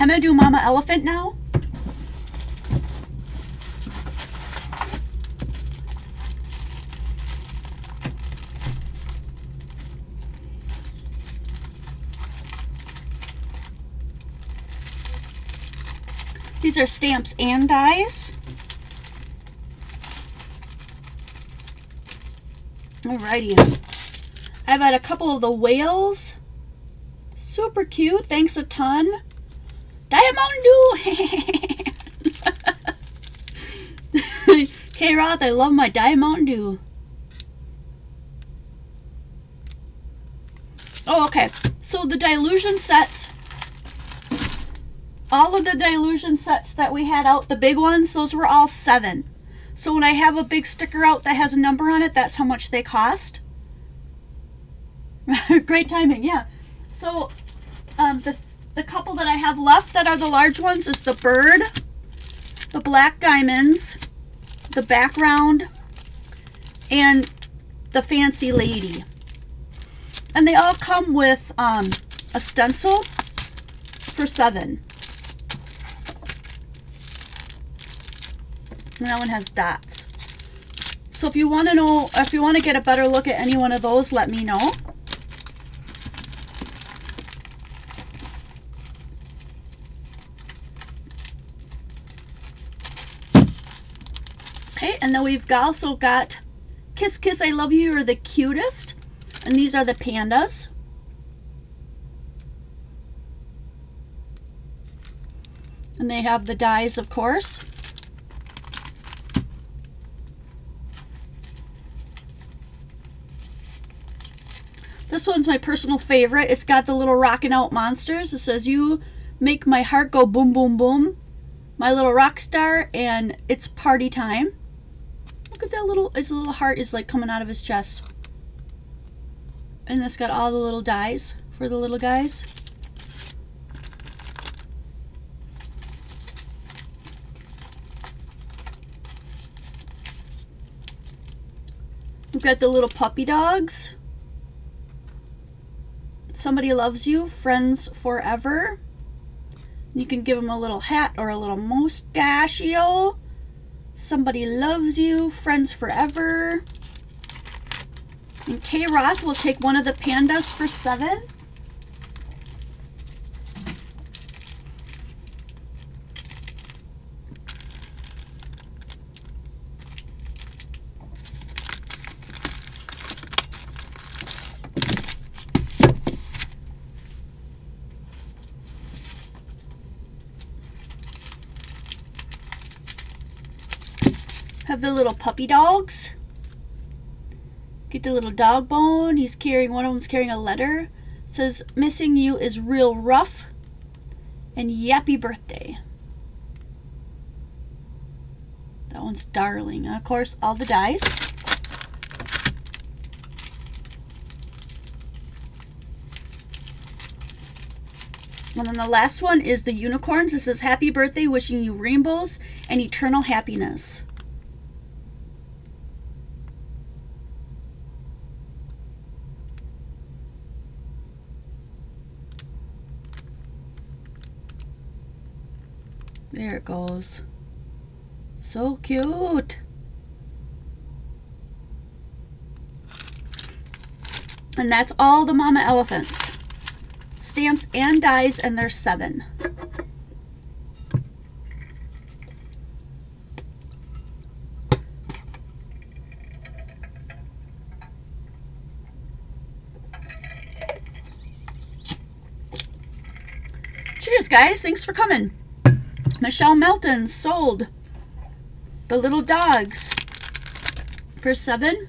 I'm gonna do Mama Elephant now. These are stamps and dies. Alrighty. I've had a couple of the whales. Super cute. Thanks a ton. Diet Mountain Dew. K-Roth, I love my Diet Mountain Dew. Oh, okay. So the Delusion sets, all of the Delusion sets that we had out, the big ones, those were all 7. So when I have a big sticker out that has a number on it, that's how much they cost. Great timing, yeah. So the couple that I have left that are the large ones is the bird, the black diamonds, the background, and the fancy lady. And they all come with a stencil for 7. And that one has dots. So if you want to know, if you want to get a better look at any one of those, let me know. Okay, and then we've also got Kiss Kiss I Love You, You're the Cutest. And these are the pandas. And they have the dies, of course. This one's my personal favorite. It's got the little rockin' out monsters. It says, you make my heart go boom, boom, boom. My little rock star, and it's party time. Look at that little, his little heart is like coming out of his chest. And it's got all the little dies for the little guys. We've got the little puppy dogs. Somebody Loves You, Friends Forever. You can give them a little hat or a little mustachio. Somebody Loves You, Friends Forever. And K. Roth will take one of the pandas for 7. Have the little puppy dogs. Get the little dog bone. He's carrying, one of them's carrying a letter. It says, missing you is real rough. And yappy birthday. That one's darling. And of course, all the dies. And then the last one is the unicorns. It says, happy birthday, wishing you rainbows and eternal happiness. There it goes. So cute. And that's all the Mama Elephants. Stamps and dies, and there's 7. Cheers, guys. Thanks for coming. Michelle Melton sold the little dogs for $7.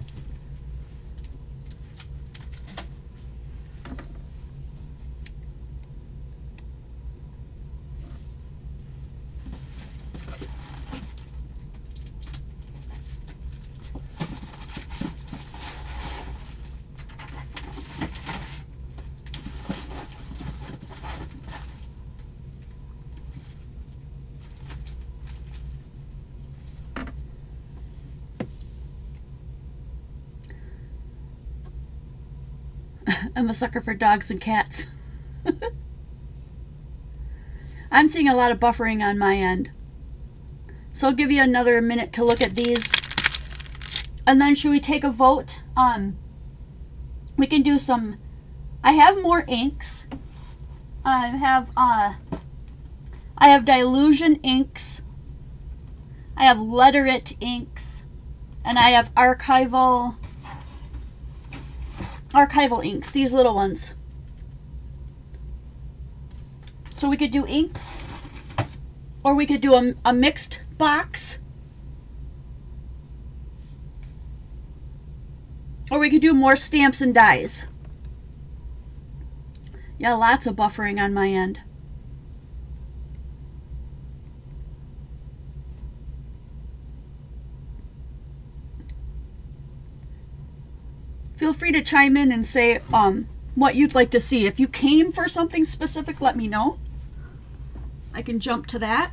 I'm a sucker for dogs and cats. I'm seeing a lot of buffering on my end. So I'll give you another minute to look at these. And then should we take a vote? We can do some, I have more inks. I have Dylusion inks. I have Letter It inks. And I have archival inks, these little ones. So we could do inks, or we could do a mixed box, or we could do more stamps and dies. Yeah, lots of buffering on my end. Feel free to chime in and say what you'd like to see. If you came for something specific, let me know. I can jump to that.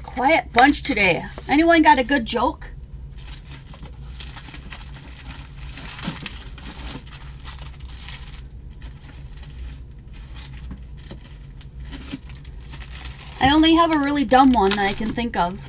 Quiet bunch today. Anyone got a good joke? I only have a really dumb one that I can think of.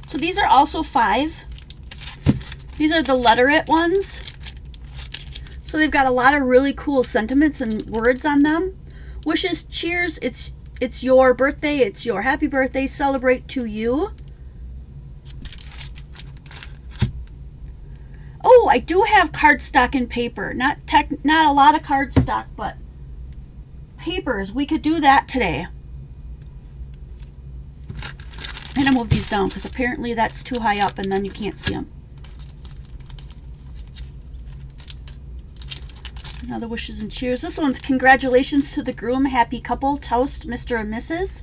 So these are also 5. These are the Letter It ones. So they've got a lot of really cool sentiments and words on them. Wishes, cheers, it's your birthday, it's your happy birthday, celebrate to you. Oh, I do have cardstock and paper. Not a lot of cardstock, but papers. We could do that today. I'm gonna move these down because apparently that's too high up and then you can't see them. Another wishes and cheers. This one's congratulations to the groom, happy couple, toast, Mr. and Mrs.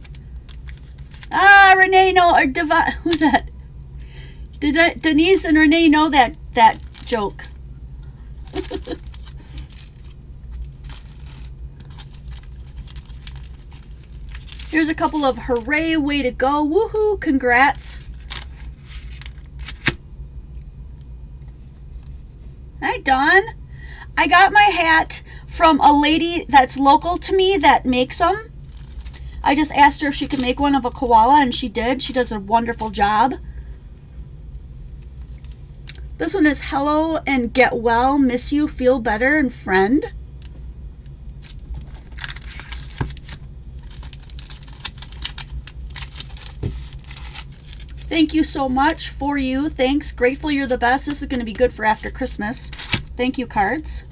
Ah, Renee, no, or who's that? Denise and Renee know that joke. Here's a couple of hooray, way to go, woohoo, congrats. Hi, Dawn. I got my hat from a lady that's local to me that makes them. I just asked her if she could make one of a koala, and she did. She does a wonderful job. This one is hello and get well, miss you, feel better, and friend. Thank you so much for you. Thanks. Grateful you're the best. This is going to be good for after Christmas. thank you cards.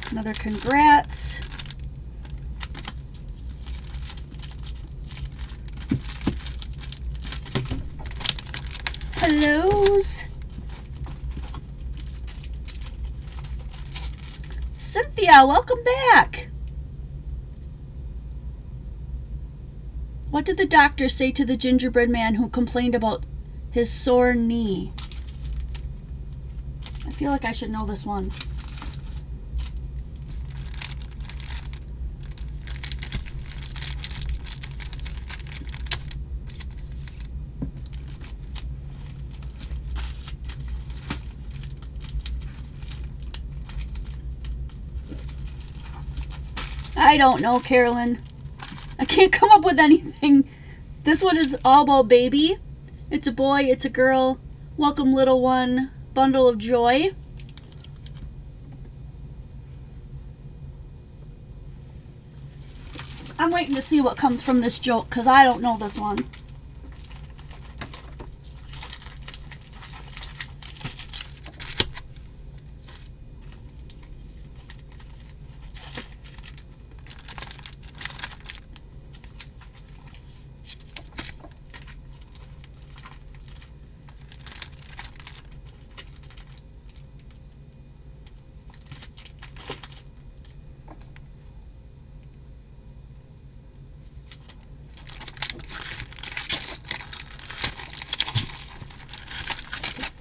Another congrats. Hellos. Cynthia, welcome back. What did the doctor say to the gingerbread man who complained about his sore knee? I feel like I should know this one. I don't know, Carolyn. I can't come up with anything. This one is all about baby. It's a boy, it's a girl. Welcome, little one. Bundle of joy. I'm waiting to see what comes from this joke because I don't know this one.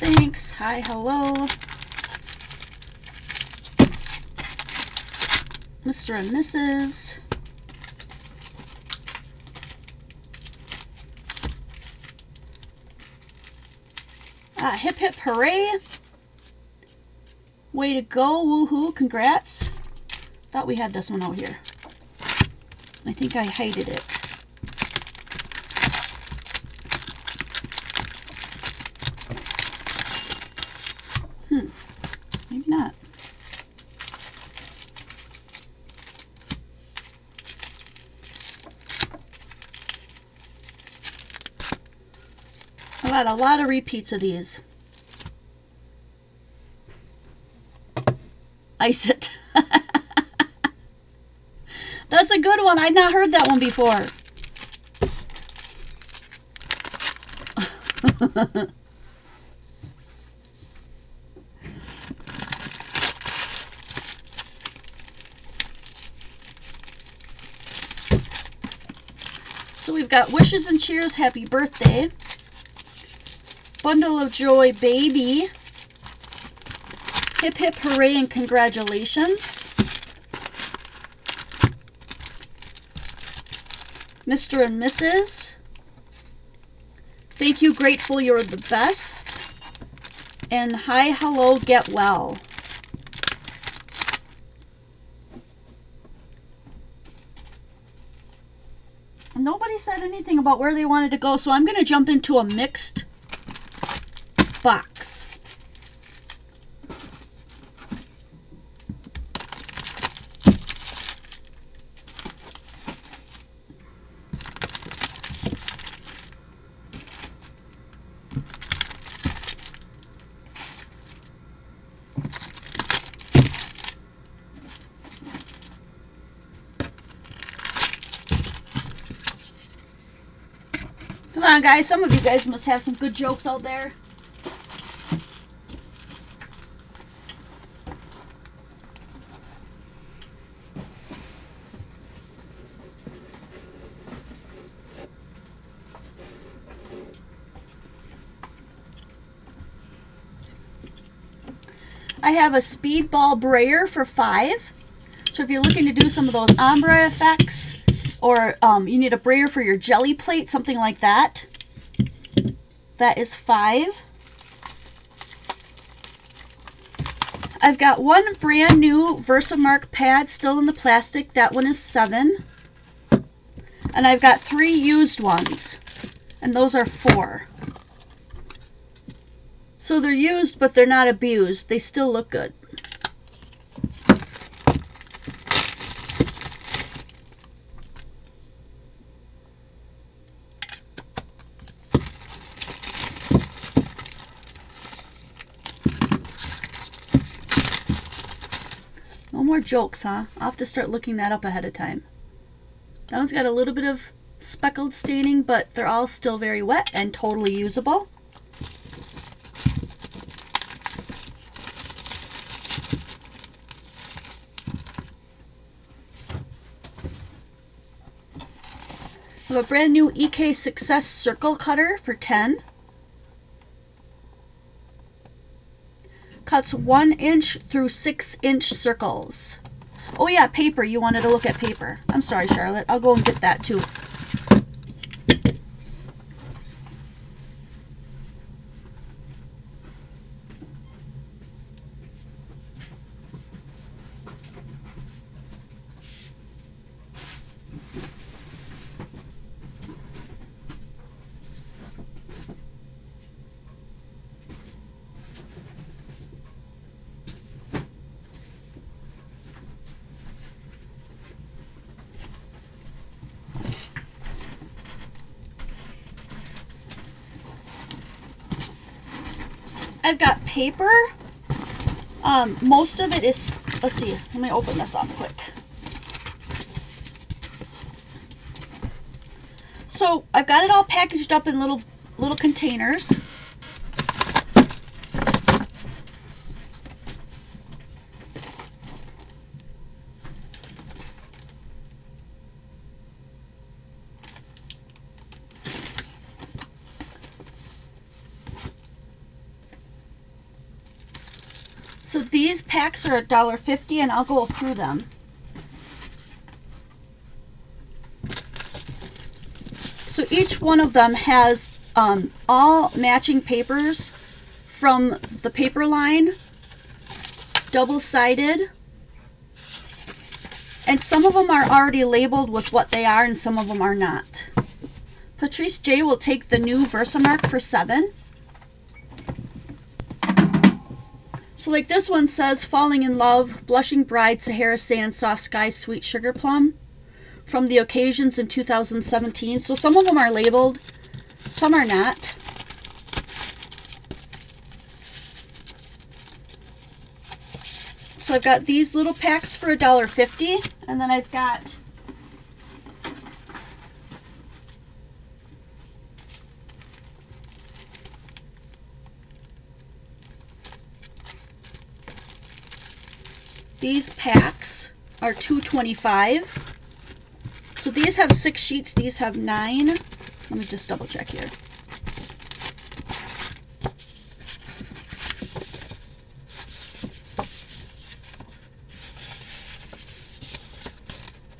Thanks. Hi, hello. Mr. and Mrs. Hip hip hooray. Way to go. Woohoo. Congrats. Thought we had this one out here. I think I hated it. Maybe not. A lot of repeats of these. Ice it. That's a good one. I'd not heard that one before. So we've got wishes and cheers, happy birthday. Bundle of joy, baby. Hip hip hooray and congratulations. Mr. and Mrs. Thank you, grateful, you're the best. And hi, hello, get well. Nobody said anything about where they wanted to go, so I'm going to jump into a mixed box. Come on, guys. Some of you guys must have some good jokes out there. I have a speedball brayer for $5. So if you're looking to do some of those ombre effects, or you need a brayer for your jelly plate, something like that, that is $5. I've got one brand new Versamark pad still in the plastic. That one is $7. And I've got 3 used ones, and those are $4. So they're used, but they're not abused. They still look good. more jokes, huh? I'll have to start looking that up ahead of time. That one's got a little bit of speckled staining, but they're all still very wet and totally usable. I have a brand new EK Success Circle Cutter for $10. Cuts 1 inch through 6 inch circles. Oh yeah, paper. You wanted to look at paper. I'm sorry, Charlotte. I'll go and get that too. I've got paper. Most of it is, let's see, let me open this up quick. So I've got it all packaged up in little containers. So these packs are $1.50 and I'll go through them. So each one of them has all matching papers from the paper line, double-sided, and some of them are already labeled with what they are and some of them are not. Patrice J will take the new Versamark for $7. So like this one says, Falling in Love, Blushing Bride, Sahara Sand, Soft Sky, Sweet Sugar Plum, from the occasions in 2017. So some of them are labeled, some are not. So I've got these little packs for $1.50, and then I've got these packs are $2.25. So these have 6 sheets, these have 9. Let me just double check here.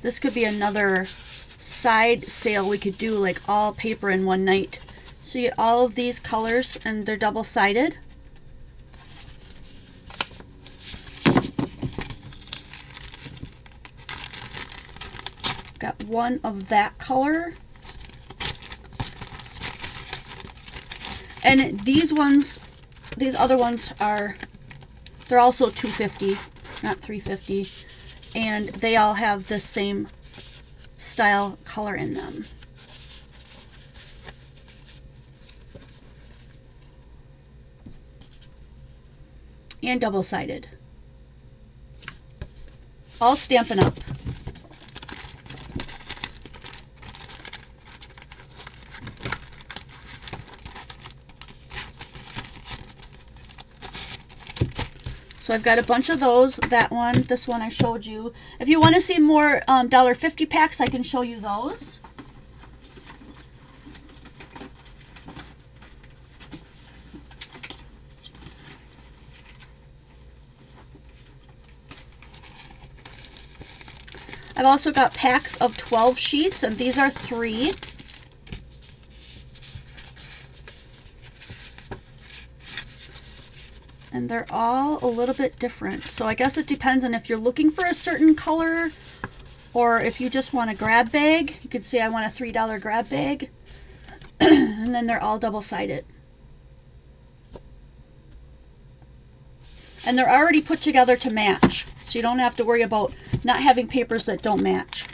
This could be another side sale we could do, like all paper in one night. So you get all of these colors and they're double-sided. Got one of that color. And these ones, these other ones are, they're also $2.50, not $3.50. And they all have the same style color in them. And double-sided. All Stampin' Up! So I've got a bunch of those, that one, this one I showed you. If you want to see more $1.50 packs, I can show you those. I've also got packs of 12 sheets, and these are 3. And they're all a little bit different. So I guess it depends on if you're looking for a certain color or if you just want a grab bag. You could say I want a $3 grab bag. And then they're all double-sided. And they're already put together to match. So you don't have to worry about not having papers that don't match.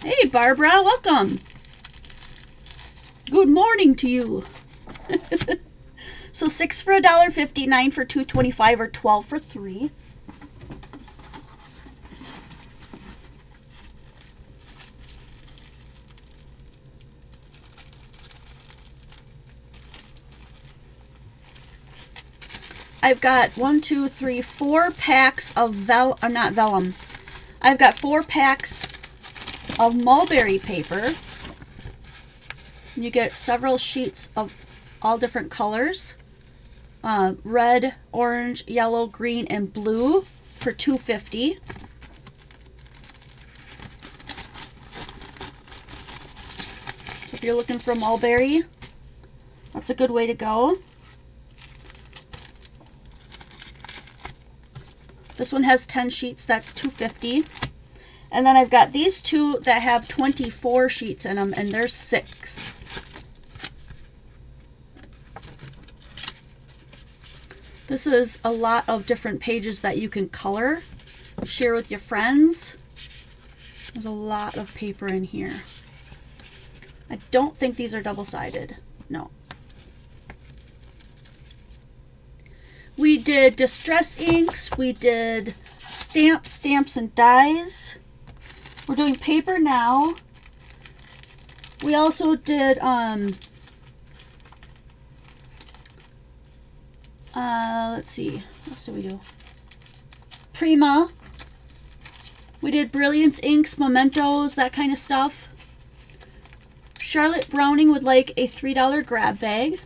Hey Barbara, welcome. Good morning to you. So 6 for $1.50, 9 for $2.25, or 12 for $3. I've got 4 packs of not vellum. I've got 4 packs of mulberry paper. You get several sheets of all different colors. Red, orange, yellow, green, and blue for $2.50. So if you're looking for mulberry, that's a good way to go. This one has 10 sheets, that's $2.50. And then I've got these two that have 24 sheets in them, and there's 6. This is a lot of different pages that you can color, share with your friends. There's a lot of paper in here. I don't think these are double-sided. No. We did distress inks, we did stamps, and dies. We're doing paper now. We also did, let's see, what else did we do? Prima. We did Brilliance inks, mementos, that kind of stuff. Charlotte Browning would like a $3 grab bag.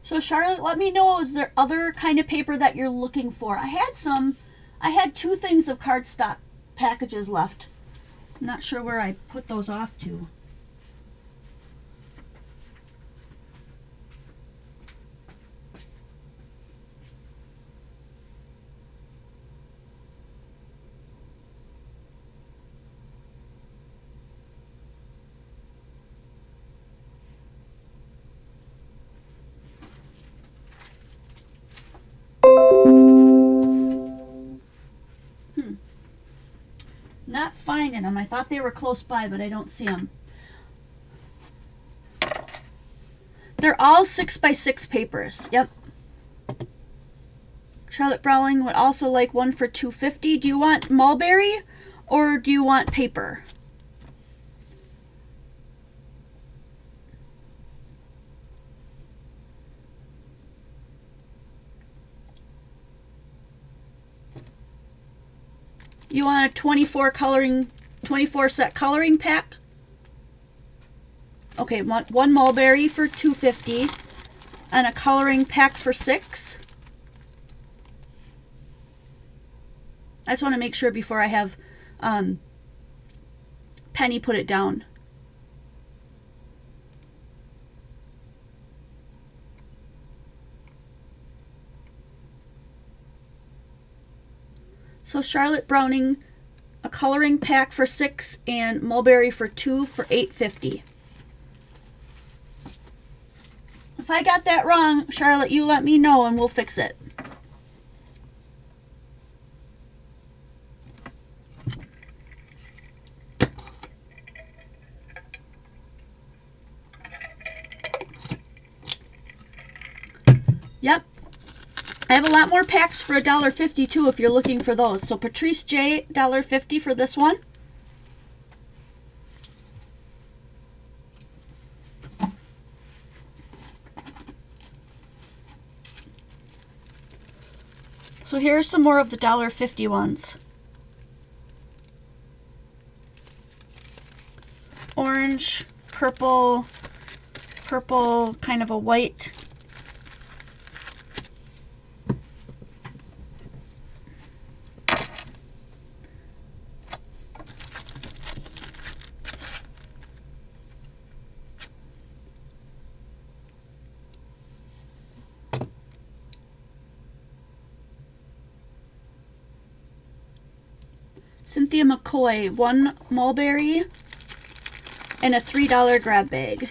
So Charlotte, let me know, is there other kind of paper that you're looking for? I had 2 things of cardstock packages left. I'm not sure where I put those off to. Not finding them. I thought they were close by, but I don't see them. They're all 6x6 papers. Yep. Charlotte Browning would also like one for $2.50. Do you want mulberry or do you want paper? You want a 24 set coloring pack? Okay, one mulberry for $2.50 and a coloring pack for $6. I just want to make sure before I have Penny put it down. So Charlotte Browning, a coloring pack for $6 and mulberry for $2 for $8.50. If I got that wrong, Charlotte, you let me know and we'll fix it. Yep. I have a lot more packs for $1.50 too if you're looking for those. So Patrice J, $1.50 for this one. So here are some more of the $1.50 ones. Orange, purple, kind of a white. Cynthia McCoy, one mulberry and a $3 grab bag.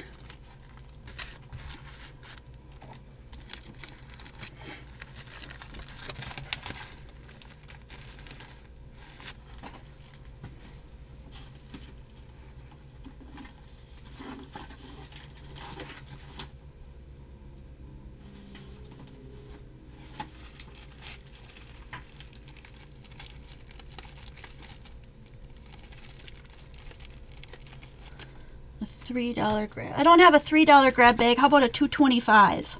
$3 grab. I don't have a $3 grab bag. How about a $2.25?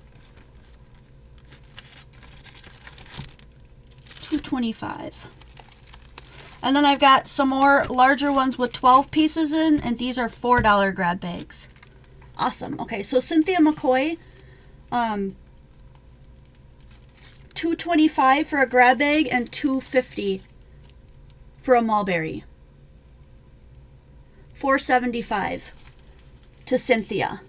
$2.25. And then I've got some more larger ones with 12 pieces in, and these are $4 grab bags. Awesome. Okay, so Cynthia McCoy, $2.25 for a grab bag and $2.50 for a mulberry. $4.75 to Cynthia.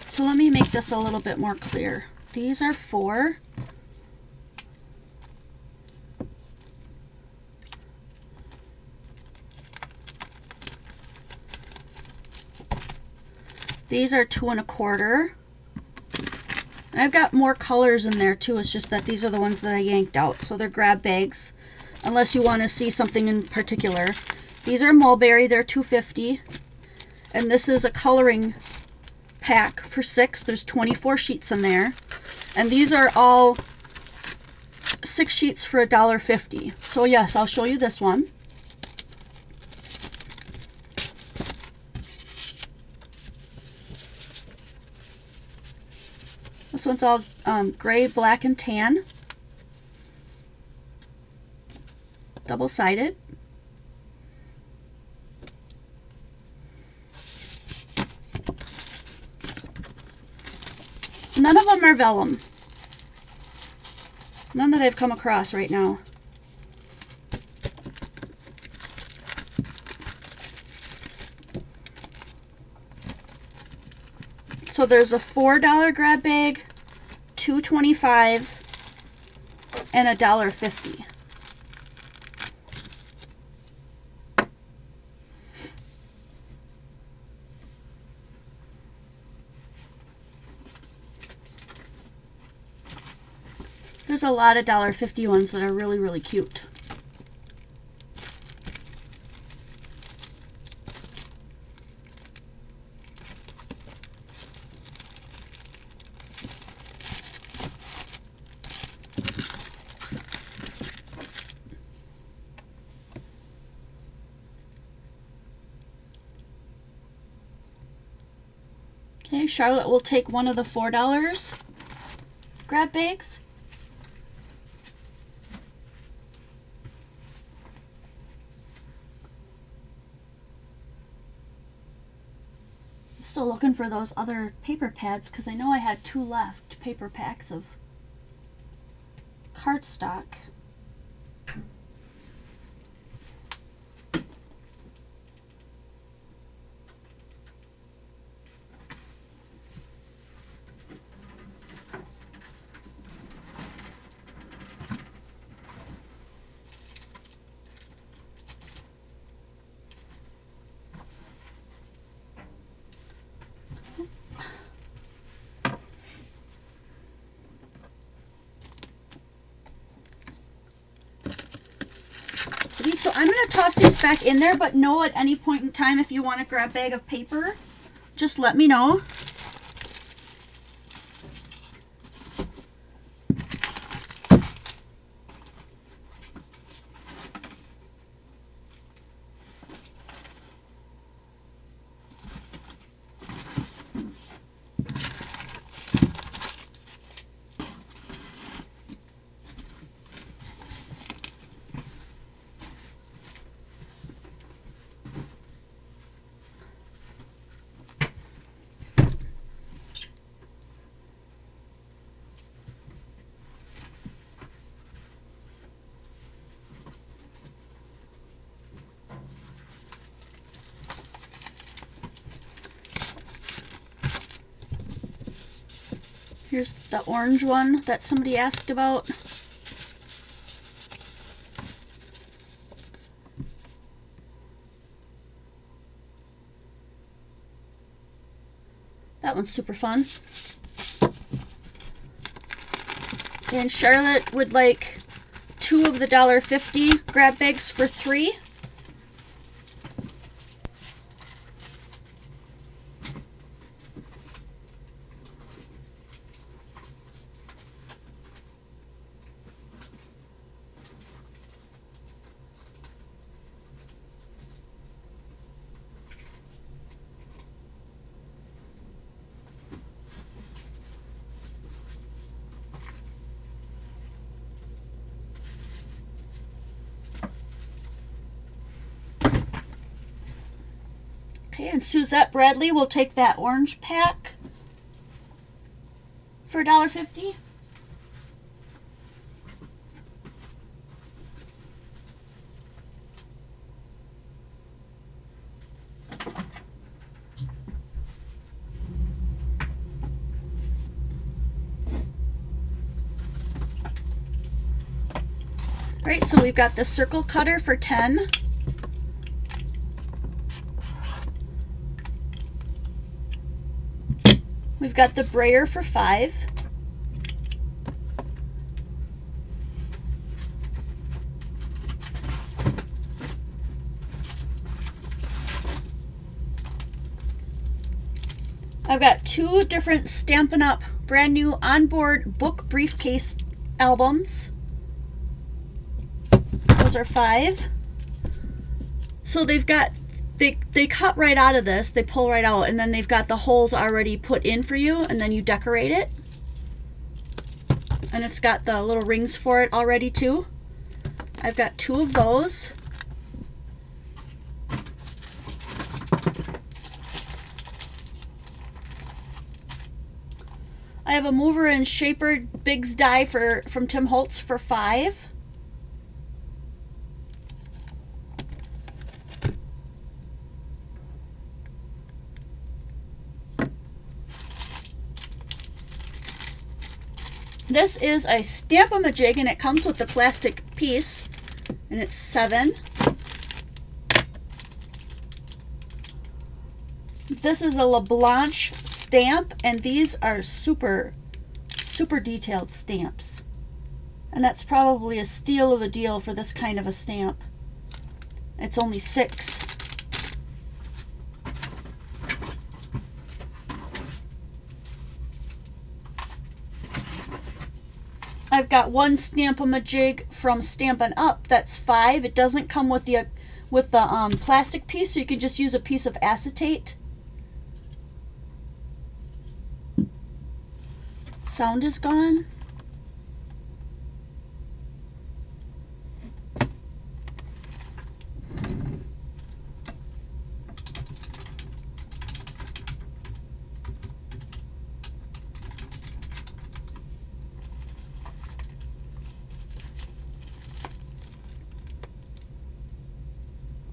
So let me make this a little bit more clear. These are $4. These are $2.25. And I've got more colors in there too. It's just that these are the ones that I yanked out. So they're grab bags, unless you want to see something in particular. These are mulberry. They're $2.50. And this is a coloring pack for 6. There's 24 sheets in there, and these are all 6 sheets for $1.50. So yes, I'll show you this one. This one's all gray, black, and tan, double-sided. None of them are vellum. None that I've come across right now. So there's a $4 grab bag, $2.25, and $1.50. There's a lot of $1.50 ones that are really, really cute. Okay, Charlotte will take one of the $4 grab bags. Still looking for those other paper pads because I know I had 2 left, paper packs of cardstock. So I'm going to toss these back in there, but know at any point in time if you want a grab bag of paper, just let me know. Here's the orange one that somebody asked about. one's super fun. And Charlotte would like 2 of the $1.50 grab bags for 3. Okay, and Suzette Bradley will take that orange pack for $1.50. All right, so we've got the circle cutter for 10. We've got the brayer for 5. I've got 2 different Stampin' Up! Brand new onboard book briefcase albums. Those are 5. So they've got They cut right out of this, they pull right out, and then they've got the holes already put in for you, and then you decorate it. And it's got the little rings for it already too. I've got 2 of those. I have a mover and shaper Biggs die from Tim Holtz for 5. This is a Stamp-A-Majig, and it comes with the plastic piece, and it's 7. This is a LeBlanche stamp, and these are super, super detailed stamps. And that's probably a steal of a deal for this kind of a stamp. It's only 6. I've got 1 Stamp-A-Majig from Stampin' Up! That's 5. It doesn't come with the plastic piece, so you can just use a piece of acetate. Sound is gone.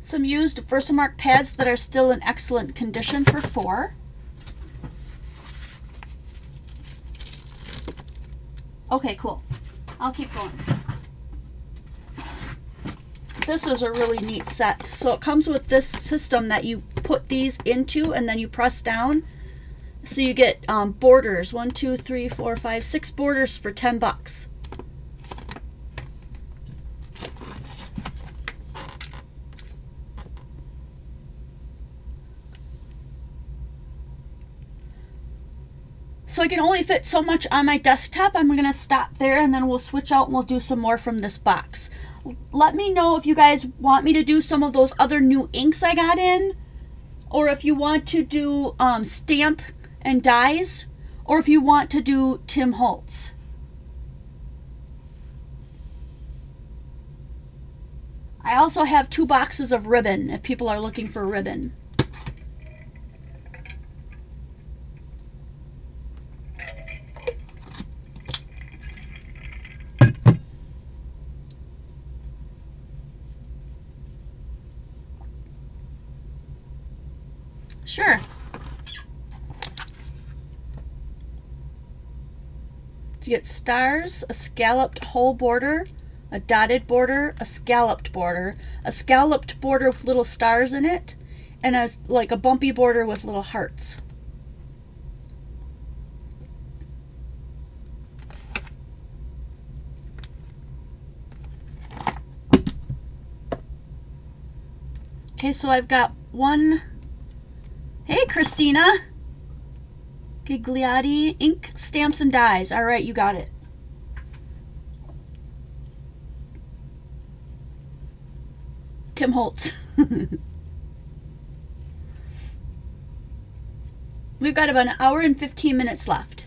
Some used Versamark pads that are still in excellent condition for 4. Okay, cool. I'll keep going. This is a really neat set. So it comes with this system that you put these into and then you press down. So you get borders. 1, 2, 3, 4, 5, 6 borders for $10. So I can only fit so much on my desktop. I'm going to stop there and then we'll switch out and we'll do some more from this box. Let me know if you guys want me to do some of those other new inks I got in, or if you want to do stamp and dies, or if you want to do Tim Holtz. I also have 2 boxes of ribbon if people are looking for ribbon. Sure. You get stars, a scalloped whole border, a dotted border, a scalloped border with little stars in it, and like a bumpy border with little hearts. Okay, so I've got one. Hey, Christina. Gigliotti, ink, stamps, and dies. All right, you got it. Tim Holtz. We've got about an hour and 15 minutes left.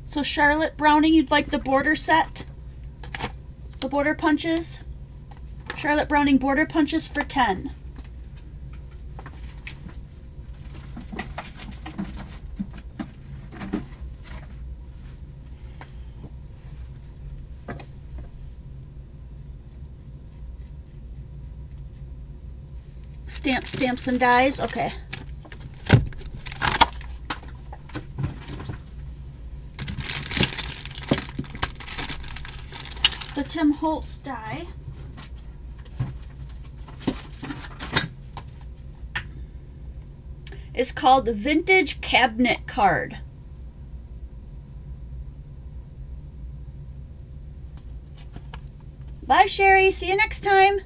So Charlotte Browning, you'd like the border set? The border punches? Charlotte Browning border punches for 10. Stamps, and dies. Okay. The Tim Holtz die. Is called the Vintage Cabinet Card. Bye, Sherry. See you next time.